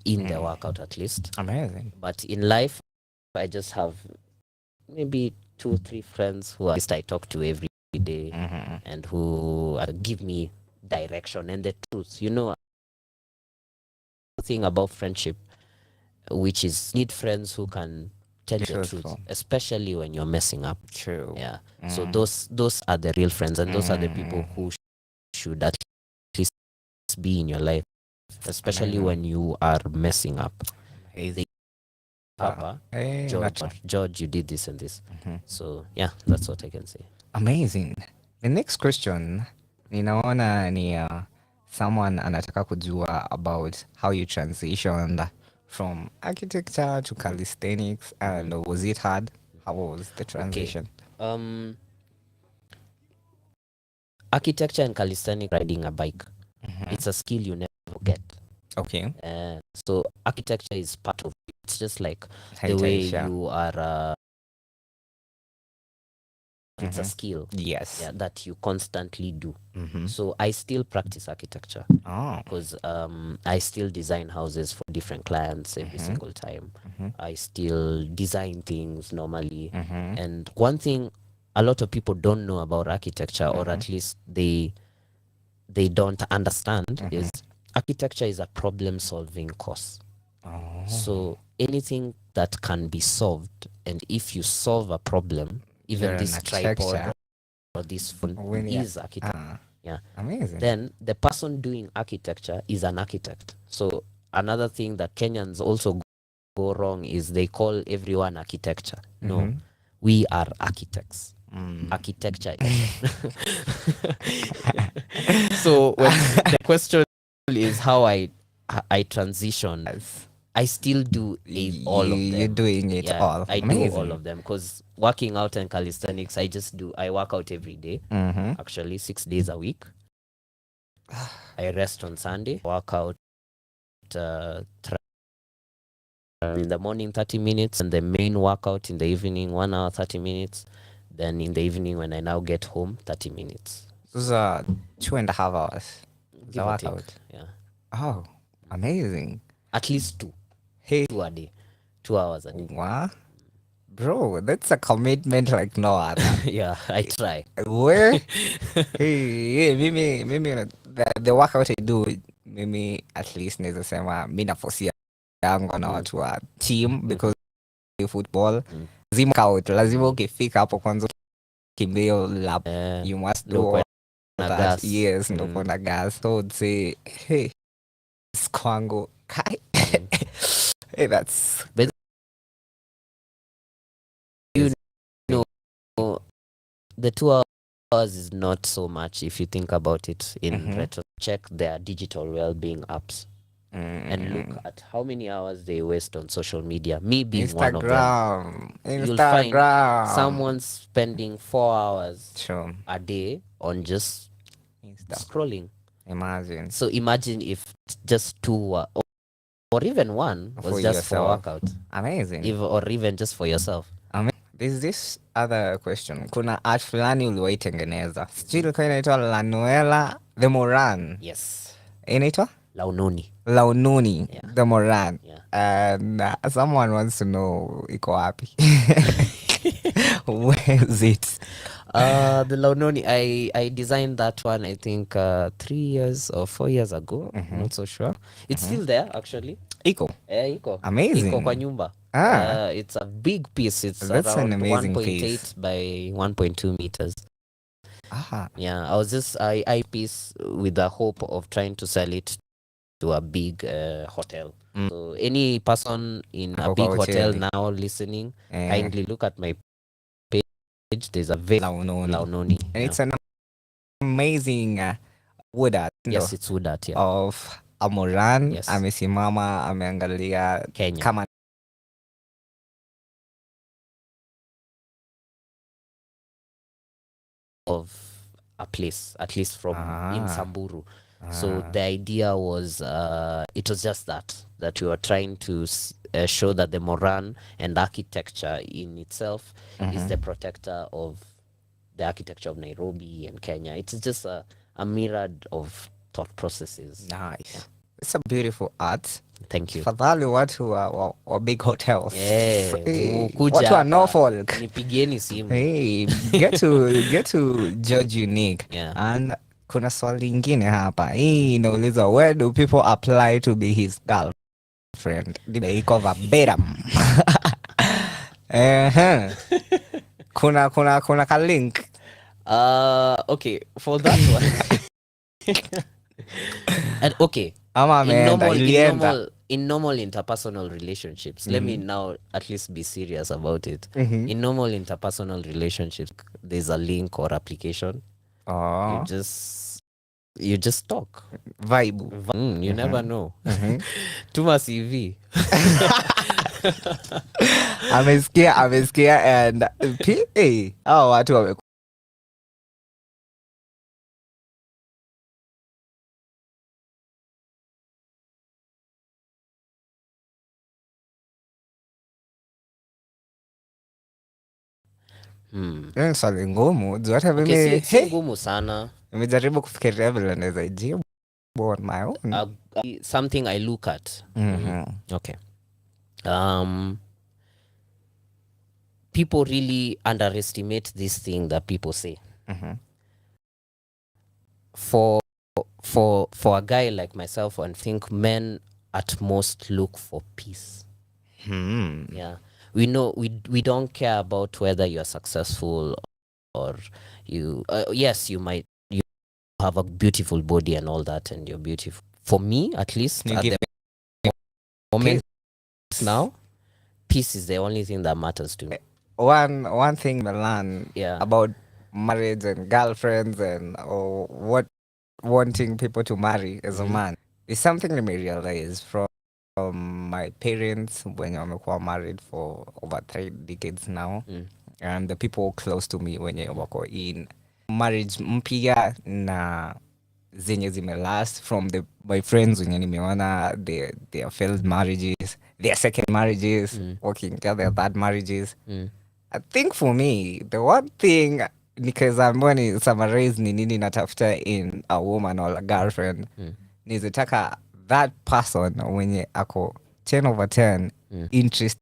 in the workout at least. Amazing. But in life, I just have maybe 2-3 friends who at least I talk to every day and who give me direction and the truth. You know, thing about friendship, which is need friends who can tell the truth, especially when you're messing up. True. Yeah. So those are the real friends, and those are the people who should at least be in your life, especially when you are messing up. Papa, George, you did this and this. So yeah, that's what I can say. Amazing. The next question, ninaona ni someone anataka kujua about how you transitioned from architecture to calisthenics, and was it hard? How was the transition? Architecture and calisthenics, riding a bike. It's a skill you never get. Okay. So architecture is part of it. It's just like the way you are. It's a skill. Yes. Yeah, that you constantly do. So I still practice architecture because I still design houses for different clients every single time. I still design things normally. And one thing a lot of people don't know about architecture, or at least they don't understand, is architecture is a problem-solving course. So anything that can be solved, and if you solve a problem, even this tripod or this phone is architecture. Yeah, amazing. Then the person doing architecture is an architect. So another thing that Kenyans also go wrong is they call everyone architecture. No, we are architects. Architecture. So when the question is how I transition, I still do all of them. You're doing it all. I do all of them because working out and calisthenics, I work out every day. Actually, 6 days a week. I rest on Sunday, work out in the morning 30 minutes, and the main workout in the evening 1 hour 30 minutes. Then in the evening when I now get home, 30 minutes. Those are 2.5 hours. Give or take, yeah. Oh, amazing. At least 2. Hey, 2 a day. 2 hours a day. Wow. Bro, that's a commitment like no other. Yeah, I try. Where? Hey, mimi the workout I do, mimi at least naweza sema mimi nafosia yangu na watu wa team because football lazima ukifika hapo kwanza kimbio lap, you must do that. Yes, ndo kuna gas. So say hey, kwangu kai. Hey, that's the 2 hours is not so much if you think about it in retro. Check their digital well-being apps and look at how many hours they waste on social media. Me being one of them. You'll find someone spending 4 hours a day on just scrolling. Imagine. So imagine if just 2 or even 1 was for just yourself. for workout. Amazing. Or even just for yourself. There's this other question. Kuna art fulani uliwaitengeneza. Still kwa inaitwa La Noela the Moran. Yes. Inaitwa? Launoni. Launoni the Moran. Yeah. And someone wants to know iko wapi. Where is it? The Launoni, I designed that one I think 3 years or 4 years ago. I'm not so sure. It's still there actually. Iko. Iko. Amazing. Iko kwa nyumba. It's a big piece. It's That's around an amazing 1.8 piece. by 1.2 meters. Ah. Yeah, I was just I piece with the hope of trying to sell it to a big hotel. So any person in a big hotel now listening, kindly look at my page. There's a very Launoni. And it's an amazing wood art. Yes, it's wood art, yeah. Of a Moran. Yes. Amesimama, ameangalia Kenya. Kama of a place, at least from in Samburu. So the idea was it was just that we were trying to show that the Moran and architecture in itself is the protector of the architecture of Nairobi and Kenya. It's just a myriad of thought processes. Nice. Yeah. It's a beautiful art. Thank you. Fadhali watu wa big hotels. Yeah. Watu wa Norfolk. Nipigieni simu. Hey, get to Judge Unique. Yeah. And kuna swali ingine hapa. Hii inauliza, where do people apply to be his girlfriend? Iko verbatim. Kuna ka link. Okay, for that one. And okay. In normal interpersonal relationships, let me now at least be serious about it. In normal interpersonal relationships, there's a link or application. You just talk. Vibe. You never know. Tuma CV. Amesikia and watu wame Ni swali ngumu juu hata Okay, mimi si ngumu sana. nimejaribu kufikiria vile naweza jibu on my own. Something I look at. Okay. People really underestimate this thing that people say. For a guy like myself, I think men at most look for peace. Yeah, we know we don't care about whether you are successful or you. Yes, you have a beautiful body and all that, and you're beautiful. For me, at least at the moment now, peace is the only thing that matters to me. One thing I learn about marriage and girlfriends and what wanting people to marry as a man is something I realized from my parents when wamekuwa married for over 3 decades now, and the people close to me when wako in marriage mpya na zenye zimelast from my friends wenye nimeona their failed marriages, their second marriages, working together, bad marriages. I think for me, the one thing nikiambiwa ni summarize ni nini natafuta in a woman or a girlfriend, nizitaka that person mwenye ako 10 over 10 interested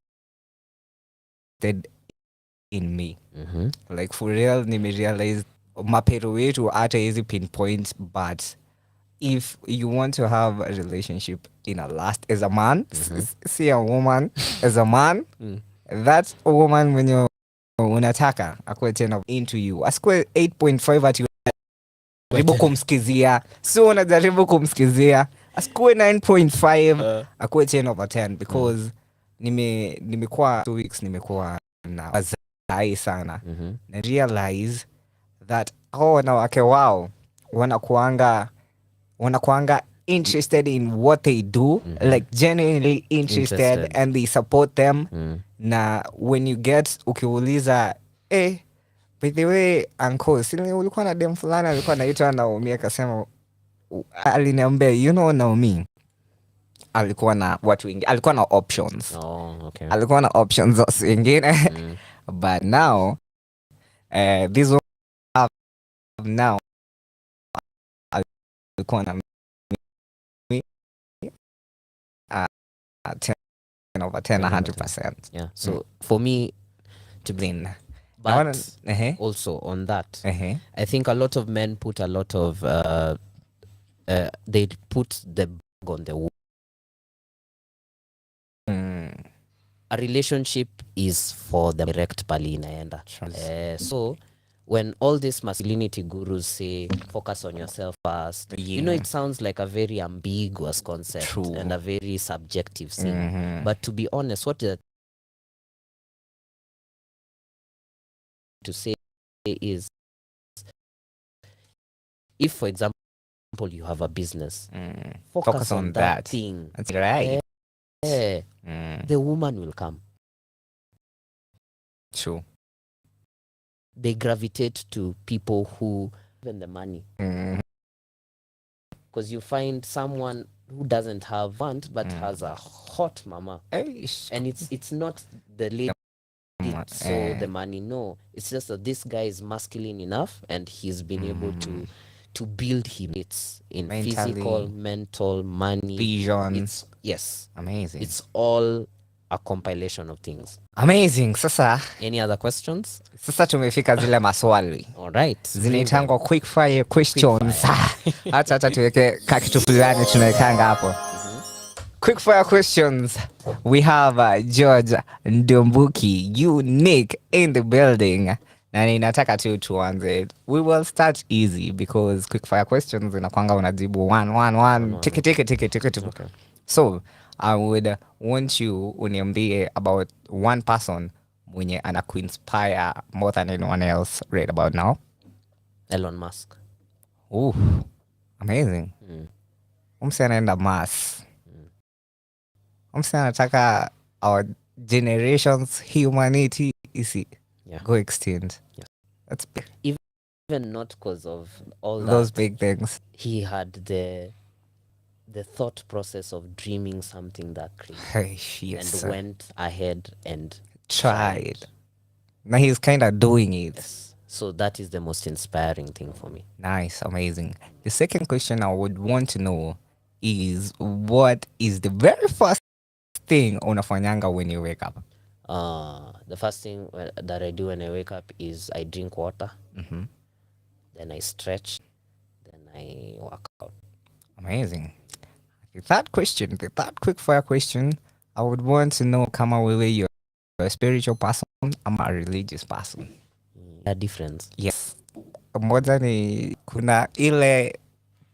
in me. Like for real, nimerealize mapero wetu hata hizi pinpoint, but if you want to have a relationship in a last as a man, see a woman as a man, that woman when you unataka akuwe 10 into you, asikuwe 8.5 ati jaribu kumsikizia, so unajaribu kumsikizia, asikuwe 9.5 akuwe 10 over 10, because nimekuwa 2 weeks nimekuwa na wazai sana, na realize that wanawake wao wanakuanga interested in what they do, like genuinely interested and they support them. Na when you get ukiuliza by the way uncle, sini ulikuwa na dem fulani alikuwa anaitwa Naomi, akasema aliniambia you know Naomi alikuwa na watu wengi, alikuwa na options. Alikuwa na options wengine but now this one now alikuwa na 10 over 10, 100%. Yeah. So for me to blame, but also on that, I think a lot of men put a lot of they put the bag on the woman. A relationship is for the direct pali inaenda. So when all these masculinity gurus say focus on yourself first, you know, it sounds like a very ambiguous concept and a very subjective thing. But to be honest, what to say is, if for example you have a business, focus on that thing. That's right. The woman will come. True. They gravitate to people who have the money. Because you find someone who doesn't have want but has a hot mama. And it's not the lady so the money. No, it's just that this guy is masculine enough and he's been able to build him. It's in mentally, physical, mental, money, vision. It's amazing. It's all a compilation of things. Amazing. Sasa, any other questions? Sasa tumefika zile maswali. All right. Zinaitangwa quick fire questions. Hata tuweke kakitu fulani tunaikanga hapo. Quick fire questions. We have George NDAMBUKI, Unique in the building. Na ninataka tu tuanze. We will start easy because quick fire questions inakwanga unajibu 1 tiki. Okay. So, I would want you uniambie about one person mwenye anakuinspire more than anyone else right about now. Elon Musk. Ooh, amazing. Umse anaenda Mars. Umse anataka our generation's humanity go extinct. Yeah. That's big. Even not because of all those big things. He had the thought process of dreaming something that crazy, yes, and went ahead and tried. Now he's kind of doing it. Yes. So that is the most inspiring thing for me. Nice, amazing. The second question I would want to know is, what is the very first thing unafanyanga when you wake up? The first thing that I do when I wake up is I drink water, then I stretch, then I work out. Amazing. The third quick fire question, I would want to know kama wewe you're a spiritual person, I'm a religious person. A difference. Yes. Moja ni kuna ile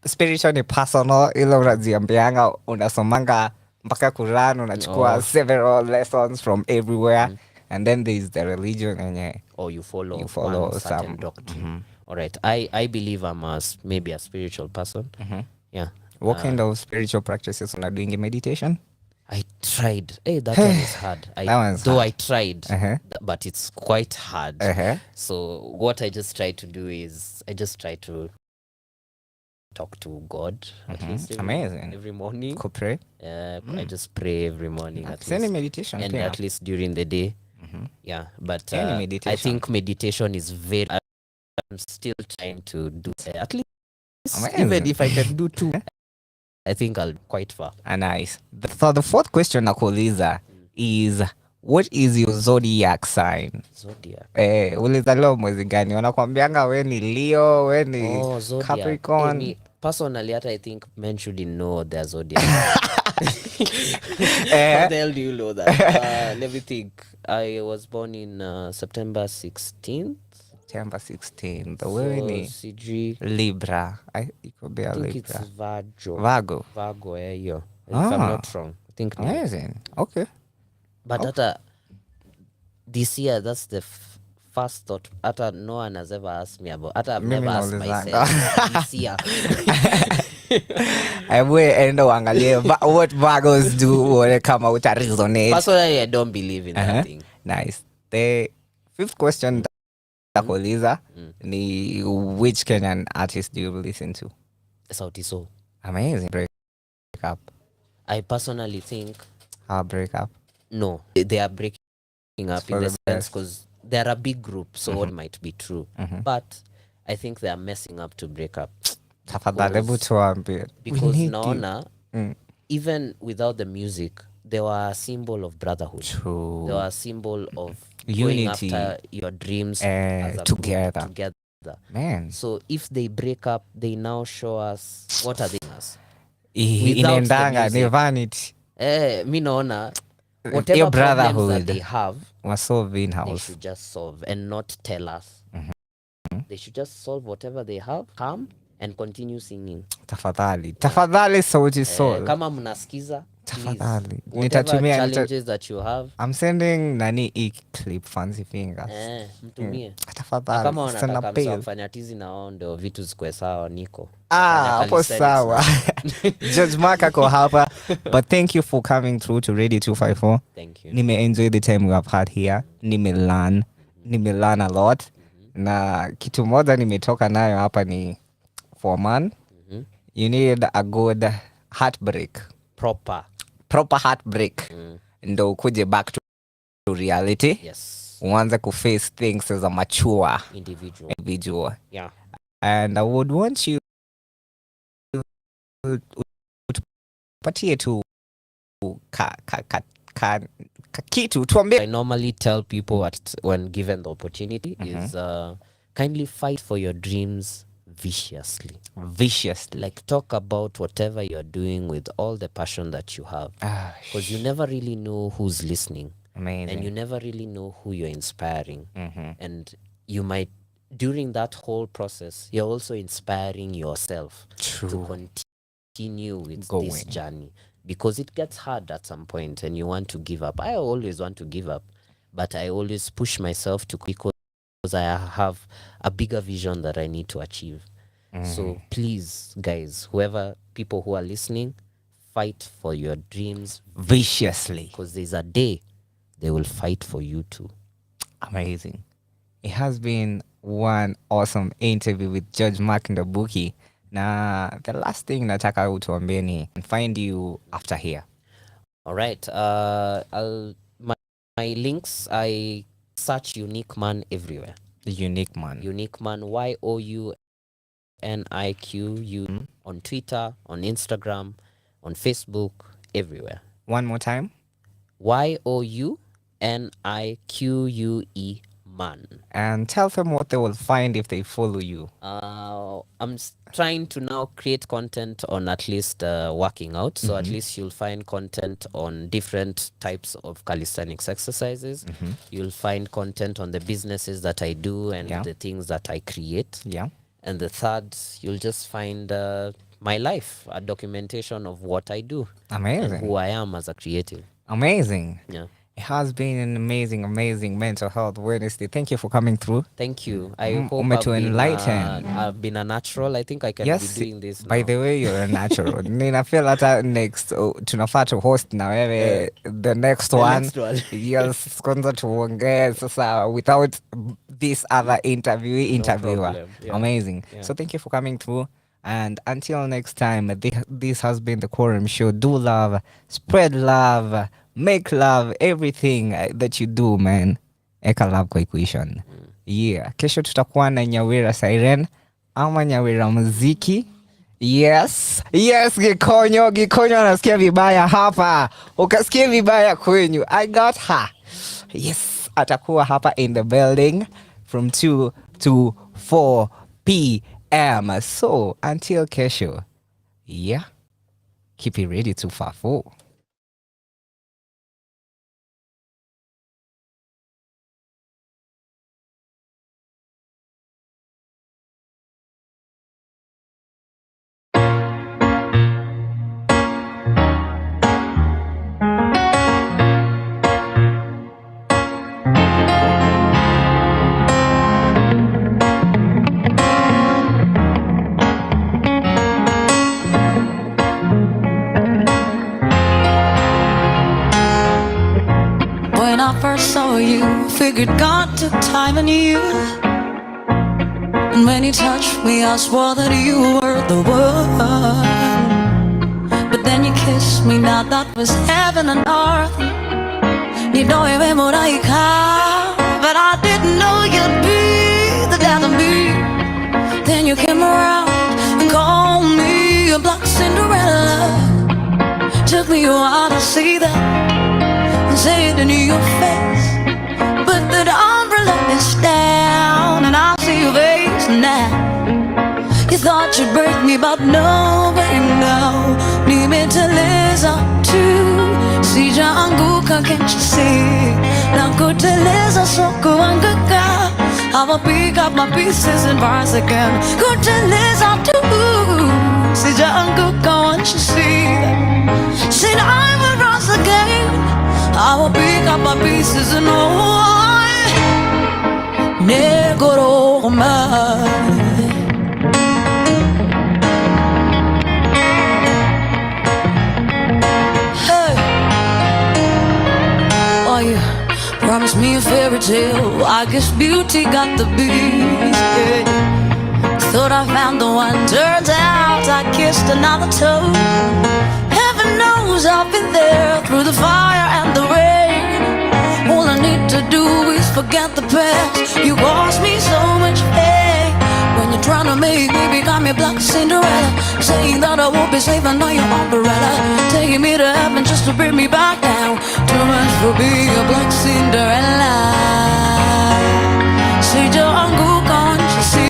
spiritual ni personal, ile unajiambianga unasomanga mpaka Quran, unachukua several lessons from everywhere, and then there is the religion and or you follow one certain doctrine. All right, I believe I'm maybe a spiritual person. Yeah. What kind of spiritual practices are doing in meditation? I tried. Hey, that one is hard. I tried, but it's quite hard. So what I just try to do is I just try to talk to God at least every morning. Could pray. I just pray every morning at least. Meditation, and at least during the day. Yeah, but I think meditation is very. I'm still trying to do at least. Even if I can do 2, I think I'll quite far. Nice. So the fourth question nakuuliza is, what is your zodiac sign? Zodiac. Ulizaliwa mwezi gani? Wanakuambianga we ni Leo, we ni Capricorn. Me, personally, I think men shouldn't know their zodiac. How the hell do you know that? Let me think. I was born in September 16th. September 16th. The way ni Libra. I think it's Virgo. Virgo, yeah. If I'm not wrong. I think. Amazing. Okay. But this year, that's the first thought. No one has ever asked me about. I've never asked myself this year. What Virgos do when they come out to resonate. Personally, I don't believe in that thing. Nice. The fifth question ni, which Kenyan artist do you listen to? Sauti Sol. Amazing. Break up. I personally think. Break up? No. They are breaking up in the sense because they're a big group, so it might be true. But I think they are messing up to break up. Because naona, even without the music, they were a symbol of brotherhood. True. They were a symbol of unity, going after your dreams as a together. Man. So if they break up, they now show us what are they us. Inaendanga ni vanity. Mi naona whatever problems that they have, they should just solve and not tell us. They should just solve whatever they have, come and continue singing. Tafadhali Sauti Sol. Kama mnasikiza, tafadhali. Whatever challenges that you have. I'm sending nani clip Fancy Fingers. Mtumie. Tafadhali. Kama wanataka mfanya tizi na wao ndio vitu zikwe sawa niko. Hapo sawa. Judge Mark ako hapa. But thank you for coming through to Radio 254. Thank you. Enjoy the time we have had here. Learn a lot. Na kitu moja nimetoka nayo hapa ni, for man, you need a good heartbreak. Proper heartbreak. Ndo ukuje back to reality. Yes. Uanze face things as a mature individual. Yeah. And I would want you to patie tu kitu tuambie. I normally tell people when given the opportunity is kindly fight for your dreams viciously. Like talk about whatever you're doing with all the passion that you have. Because you never really know who's listening. Amazing. And you never really know who you're inspiring. And you might, during that whole process, you're also inspiring yourself to continue with this journey. Because it gets hard at some point and you want to give up. I always want to give up, but I always push myself to, because I have a bigger vision that I need to achieve. So please, guys, people who are listening, fight for your dreams viciously. Because there's a day they will fight for you too. Amazing. It has been one awesome interview with Judge Mark NDAMBUKI. Na the last thing nataka utuambie ni find you after here. All right. My links, I search Unique Man everywhere. The Unique Man. Unique Man, YOUNIQU, on Twitter, on Instagram, on Facebook, everywhere. One more time. YOUNIQUE Man. And tell them what they will find if they follow you. I'm trying to now create content on at least working out. So at least you'll find content on different types of calisthenics exercises. You'll find content on the businesses that I do and the things that I create. Yeah. And the third, you'll just find my life, a documentation of what I do. Amazing. And who I am as a creative. Amazing. Yeah. It has been an amazing mental health Wednesday. Thank you for coming through. Thank you. I hope I've been a natural. I think I can be doing this now. By the way, you're a natural. Nina feel that next tunafaa to host na wewe the next one. Yes, kwanza tuongee sasa without this other interviewer. Yeah. Amazing. Yeah. So thank you for coming through. And until next time, this has been the Quorum Show. Do love, spread love, make love, everything that you do, man. Eka love kwa equation. Yeah. Kesho tutakuwa na Nyawira Siren ama Nyawira Muziki. Yes, Gikonyo anasikia vibaya hapa. Ukasikia vibaya kwenyu. I got her. Yes, atakuwa hapa in the building from 2 to 4 p.m. So, until kesho. Yeah. Keep it ready to fafo. When I first saw you, figured God took time in you. And when you touched me, I swore that you were the one. But then you kissed me, now that was heaven and earth. You know you made what I can, but I didn't know you'd be the death of me. Then you came around and called me a black Cinderella. Took me a while to see that, say it in your face, but that umbrella is down and I see your face now. You thought you'd break me, but no, baby, no. Need me to listen to see Janguka, can't you see? Now good to listen, so go and good girl. I will pick up my pieces and rise again. Good to listen to see Janguka, can't you see? Said I will rise again. I will pick up my pieces and I negro man. Hey, oh you promised me a fairy tale. I guess beauty got the beast. Yeah. Thought I found the one. Turns out I kissed another toe. Heaven knows I've been there through the fire and the rain. All I need to do is forget the past. You caused me so much pain. When you're trying to make me become your black Cinderella, saying that I won't be safe under your umbrella, taking me to heaven just to bring me back down. Too much for being a black Cinderella. Say, Jungle, can't you see?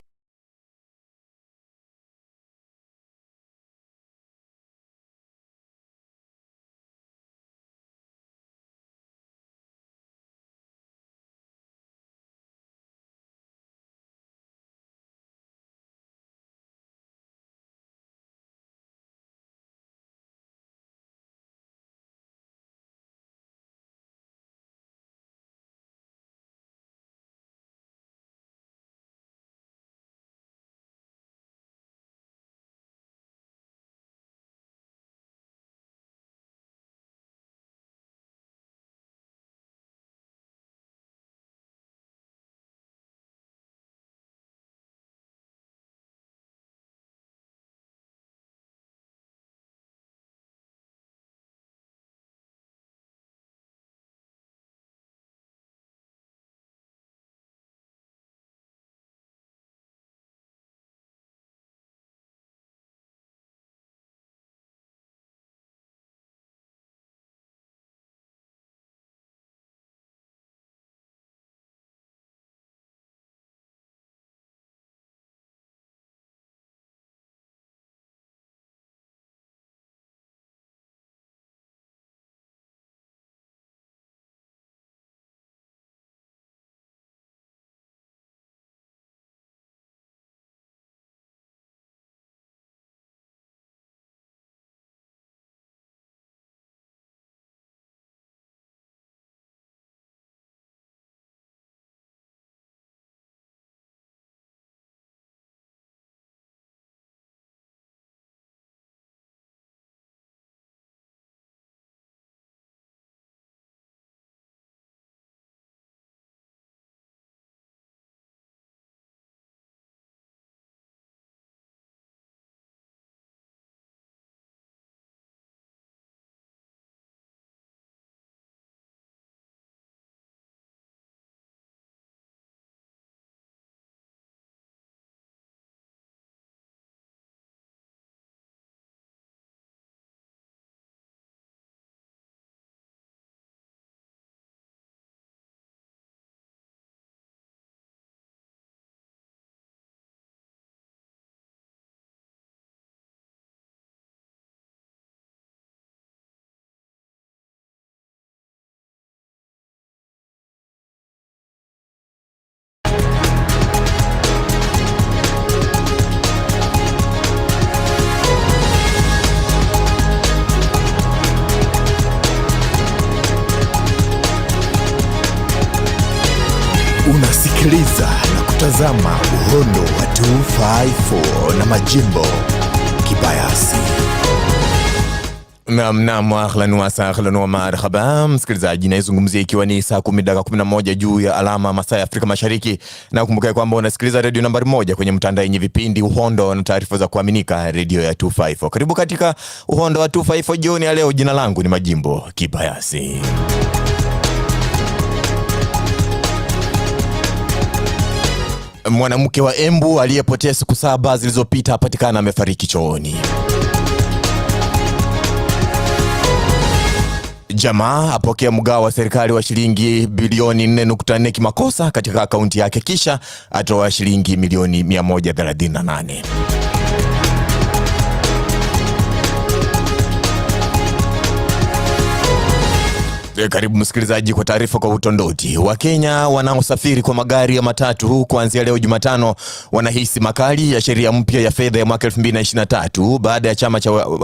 Unasikiliza na kutazama uhondo wa 254 na majimbo kibayasi. Naam, ahlan wa marhaba msikilizaji, naizungumzia ikiwa ni saa 10:11 juu ya alama masaa ya Afrika Mashariki, na kumbuka kwamba unasikiliza radio nambari 1 kwenye mtandao yenye vipindi uhondo na taarifa za kuaminika, radio ya 254. Karibu katika uhondo wa 254 jioni ya leo. Jina langu ni Majimbo Kibayasi. Mwanamke wa Embu aliyepotea siku 7 zilizopita apatikana amefariki chooni. Jamaa apokea mgao wa serikali wa shilingi bilioni 4.4 kimakosa katika akaunti yake, kisha atoa shilingi milioni 138. Karibu msikilizaji kwa taarifa kwa utondoti. Wakenya wanaosafiri kwa magari ya matatu kuanzia leo Jumatano wanahisi makali ya sheria mpya ya fedha ya mwaka 2023 baada ya chama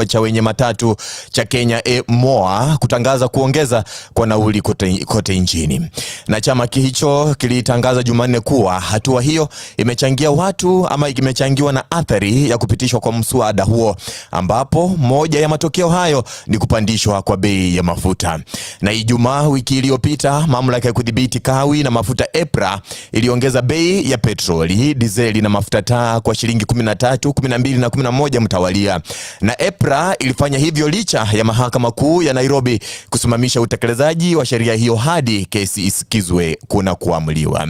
cha wenye matatu cha Kenya MOA kutangaza kuongeza kwa nauli kote nchini. Na chama hicho kilitangaza Jumanne kuwa hatua hiyo imechangiwa na athari ya kupitishwa kwa mswada huo, ambapo moja ya matokeo hayo ni kupandishwa kwa bei ya mafuta. Na Ijumaa wiki iliyopita, mamlaka ya kudhibiti kawi na mafuta EPRA iliongeza bei ya petroli, dizeli na mafuta taa kwa shilingi 13, 12 na 11 mtawalia. Na EPRA ilifanya hivyo licha ya mahakama kuu ya Nairobi kusimamisha utekelezaji wa sheria hiyo hadi kesi isikizwe kuna kuamuliwa.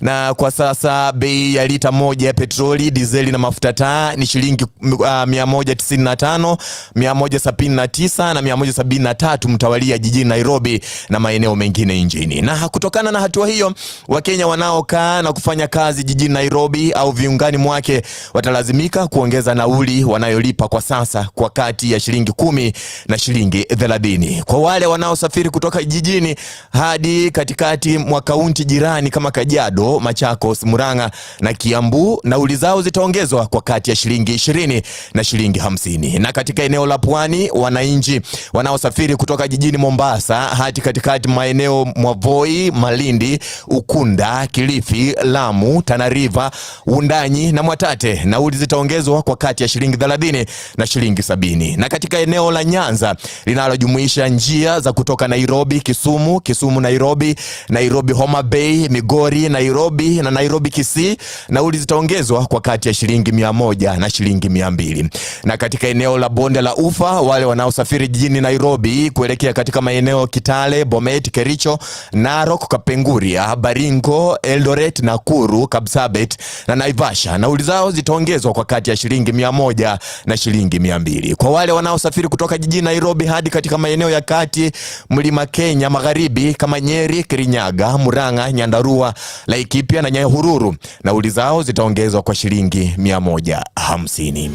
Na kwa sasa bei ya lita moja ya petroli, dizeli na mafuta taa ni shilingi 195, 179 na 173 mtawalia jijini Nairobi na maeneo mengine nchini. Na kutokana na hatua hiyo, Wakenya wanaokaa na kufanya kazi jijini Nairobi au viungani mwake watalazimika kuongeza nauli wanayolipa kwa sasa kwa kati ya shilingi 10 na shilingi 30. Kwa wale wanaosafiri kutoka jijini hadi katikati mwa kaunti jirani kama Kajiado, Machakos, Murang'a na Kiambu, nauli zao zitaongezwa kwa kati ya shilingi 20 na shilingi 50. Na katika eneo la Pwani, wananchi wanaosafiri kutoka jijini Mombasa hadi katikati maeneo mwa Voi, Malindi, Ukunda, Kilifi, Lamu, Tana River, Wundanyi na Mwatate, nauli zitaongezwa kwa kati ya shilingi 30 na shilingi 70. Na katika eneo la Nyanza linalojumuisha njia za kutoka Nairobi, Kisumu Nairobi, Nairobi Homa Bay, Migori Nairobi na Nairobi Kisii, nauli zitaongezwa kwa kati ya shilingi 100 na shilingi 200. Na katika eneo la Bonde la Ufa, wale wanaosafiri jijini Nairobi kuelekea katika maeneo Kitale, Bomet, Kericho, Narok, Kapenguria, Baringo, Eldoret, Nakuru, Kapsabet na Naivasha, nauli zao zitaongezwa kwa kati ya shilingi 100 na shilingi 200. Kwa wale wanaosafiri kutoka jijini Nairobi hadi katika maeneo ya kati Mlima Kenya Magharibi kama Nyeri, Kirinyaga, Murang'a, Nyandarua, Laikipia na Nyahururu, nauli zao zitaongezwa kwa shilingi 150.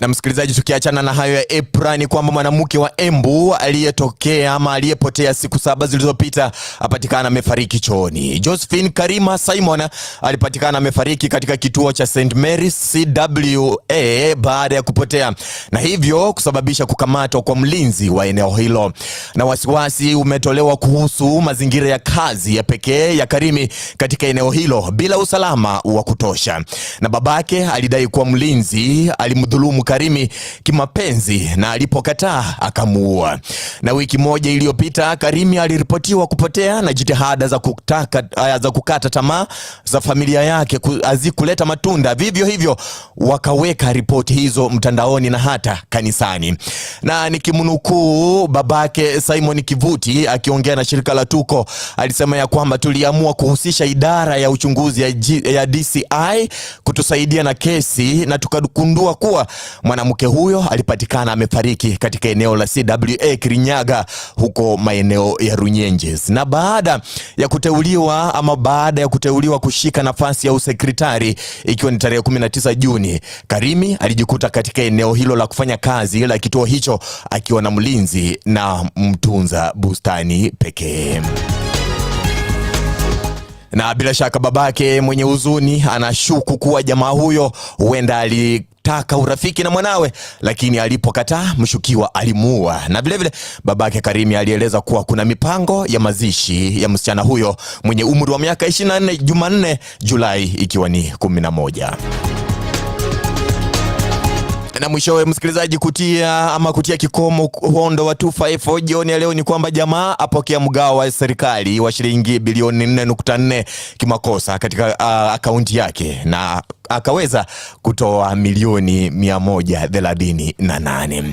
Na msikilizaji, tukiachana na hayo ya EPRA, ni kwamba mwanamke wa Embu aliyepotea siku 7 zilizopita apatikana amefariki chooni. Josephine Karima Simon alipatikana amefariki katika kituo cha St. Mary's CWA baada ya kupotea, na hivyo kusababisha kukamatwa kwa mlinzi wa eneo hilo. Na wasiwasi umetolewa kuhusu mazingira ya kazi ya pekee ya Karimi katika eneo hilo bila usalama wa kutosha. Na babake alidai kuwa mlinzi alimdhulumu Karimi kimapenzi na alipokataa akamuua. Na wiki moja iliyopita Karimi aliripotiwa kupotea, na jitihada za kukata tamaa za familia yake hazikuleta matunda. Vivyo hivyo wakaweka ripoti hizo mtandaoni na hata kanisani. Na nikimnukuu babake Simon Kivuti akiongea na shirika la Tuko, alisema ya kwamba tuliamua kuhusisha idara ya uchunguzi ya DCI kutusaidia na kesi, na tukagundua kuwa mwanamke huyo alipatikana amefariki katika eneo la CWA Kirinyaga huko maeneo ya Runyenjes. Na baada ya kuteuliwa kushika nafasi ya usekretari ikiwa ni tarehe 19 Juni, Karimi alijikuta katika eneo hilo la kufanya kazi la kituo hicho akiwa na mlinzi na mtunza bustani pekee. Na bila shaka babake mwenye huzuni anashuku kuwa jamaa huyo huenda kutaka urafiki na mwanawe, lakini alipokataa mshukiwa alimuua. Na vilevile babake Karimi alieleza kuwa kuna mipango ya mazishi ya msichana huyo mwenye umri wa miaka 24 Jumanne Julai ikiwa ni 11. Na mwishowe msikilizaji, kutia kikomo uhondo wa 254 jioni ya leo ni kwamba jamaa apokea mgao wa serikali wa shilingi bilioni 4.4 kimakosa katika akaunti yake, na akaweza kutoa milioni 138.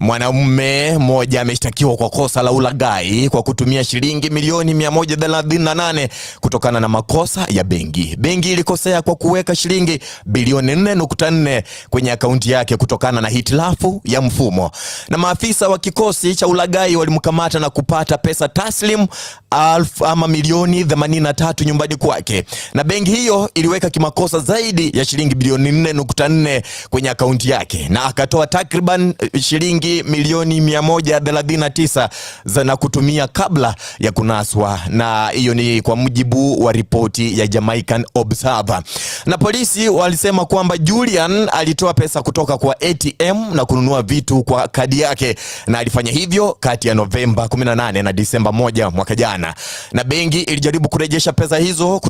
Mwanamume mmoja ameshtakiwa kwa kosa la ulaghai kwa kutumia shilingi milioni 138 kutokana na makosa ya benki. Benki ilikosea kwa kuweka shilingi bilioni 4.4 kwenye akaunti yake kutokana na hitilafu ya mfumo. Na maafisa wa kikosi cha ulaghai walimkamata na kupata pesa taslim milioni 83 nyumbani kwake. Na benki hiyo iliweka kimakosa zaidi ya shilingi bilioni 4.4 kwenye akaunti yake, na akatoa takriban shilingi milioni 139 na kutumia kabla ya kunaswa, na hiyo ni kwa mujibu wa ripoti ya Jamaican Observer. Na polisi walisema kwamba Julian alitoa pesa kutoka kwa ATM na kununua vitu kwa kadi yake, na alifanya hivyo kati ya Novemba 18 na Disemba 1 mwaka jana. Na benki ilijaribu kurejesha pesa hizo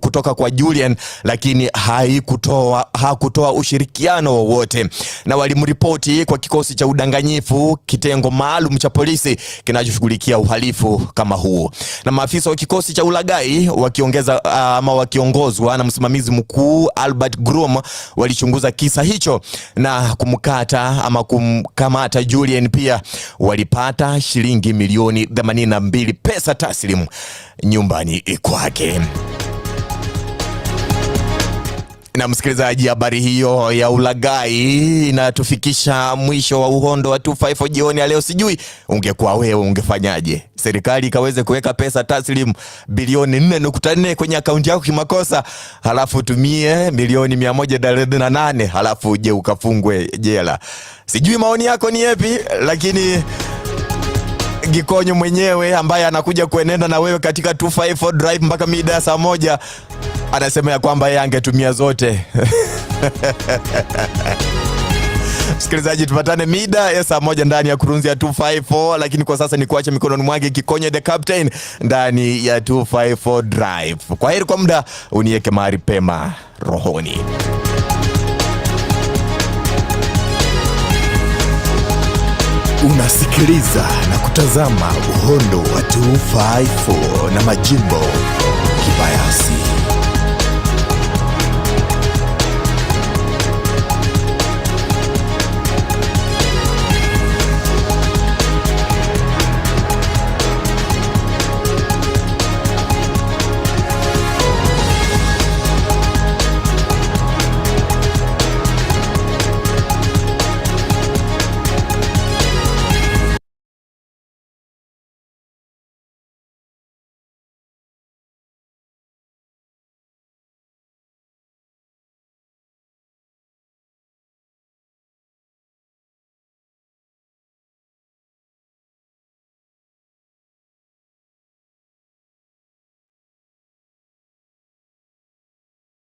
kutoka kwa Julian, lakini hakutoa ushirikiano wowote, na walimripoti kwa kikosi cha udanganyifu, kitengo maalum cha polisi kinachoshughulikia uhalifu kama huu. Na maafisa wa kikosi cha ulaghai wakiongozwa na msimamizi mkuu Albert Grum walichunguza kisa hicho na kumkamata Julian. Pia walipata shilingi milioni 82 pesa taslimu nyumbani kwake. Na msikilizaji, habari hiyo ya ulaghai inatufikisha mwisho wa uhondo wa 254 jioni ya leo. Sijui ungekuwa wewe ungefanyaje? Serikali ikaweze kuweka pesa taslim bilioni 4.4 kwenye akaunti yako kimakosa, halafu tumie milioni 138, halafu je ukafungwe jela. Sijui maoni yako ni yapi, lakini Gikonyo mwenyewe ambaye anakuja kuenenda na wewe katika 254 drive mpaka mida ya saa 1 anasema ya kwamba yeye angetumia zote. Msikilizaji, tupatane mida ya saa 1 ndani ya kurunzi ya 254, lakini kwa sasa ni kuacha mikononi mwake Gikonyo the Captain ndani ya 254 drive. Kwa heri kwa muda, uniweke mahali pema rohoni. Unasikiliza na kutazama uhondo wa 254 na Majimbo Kibayasi.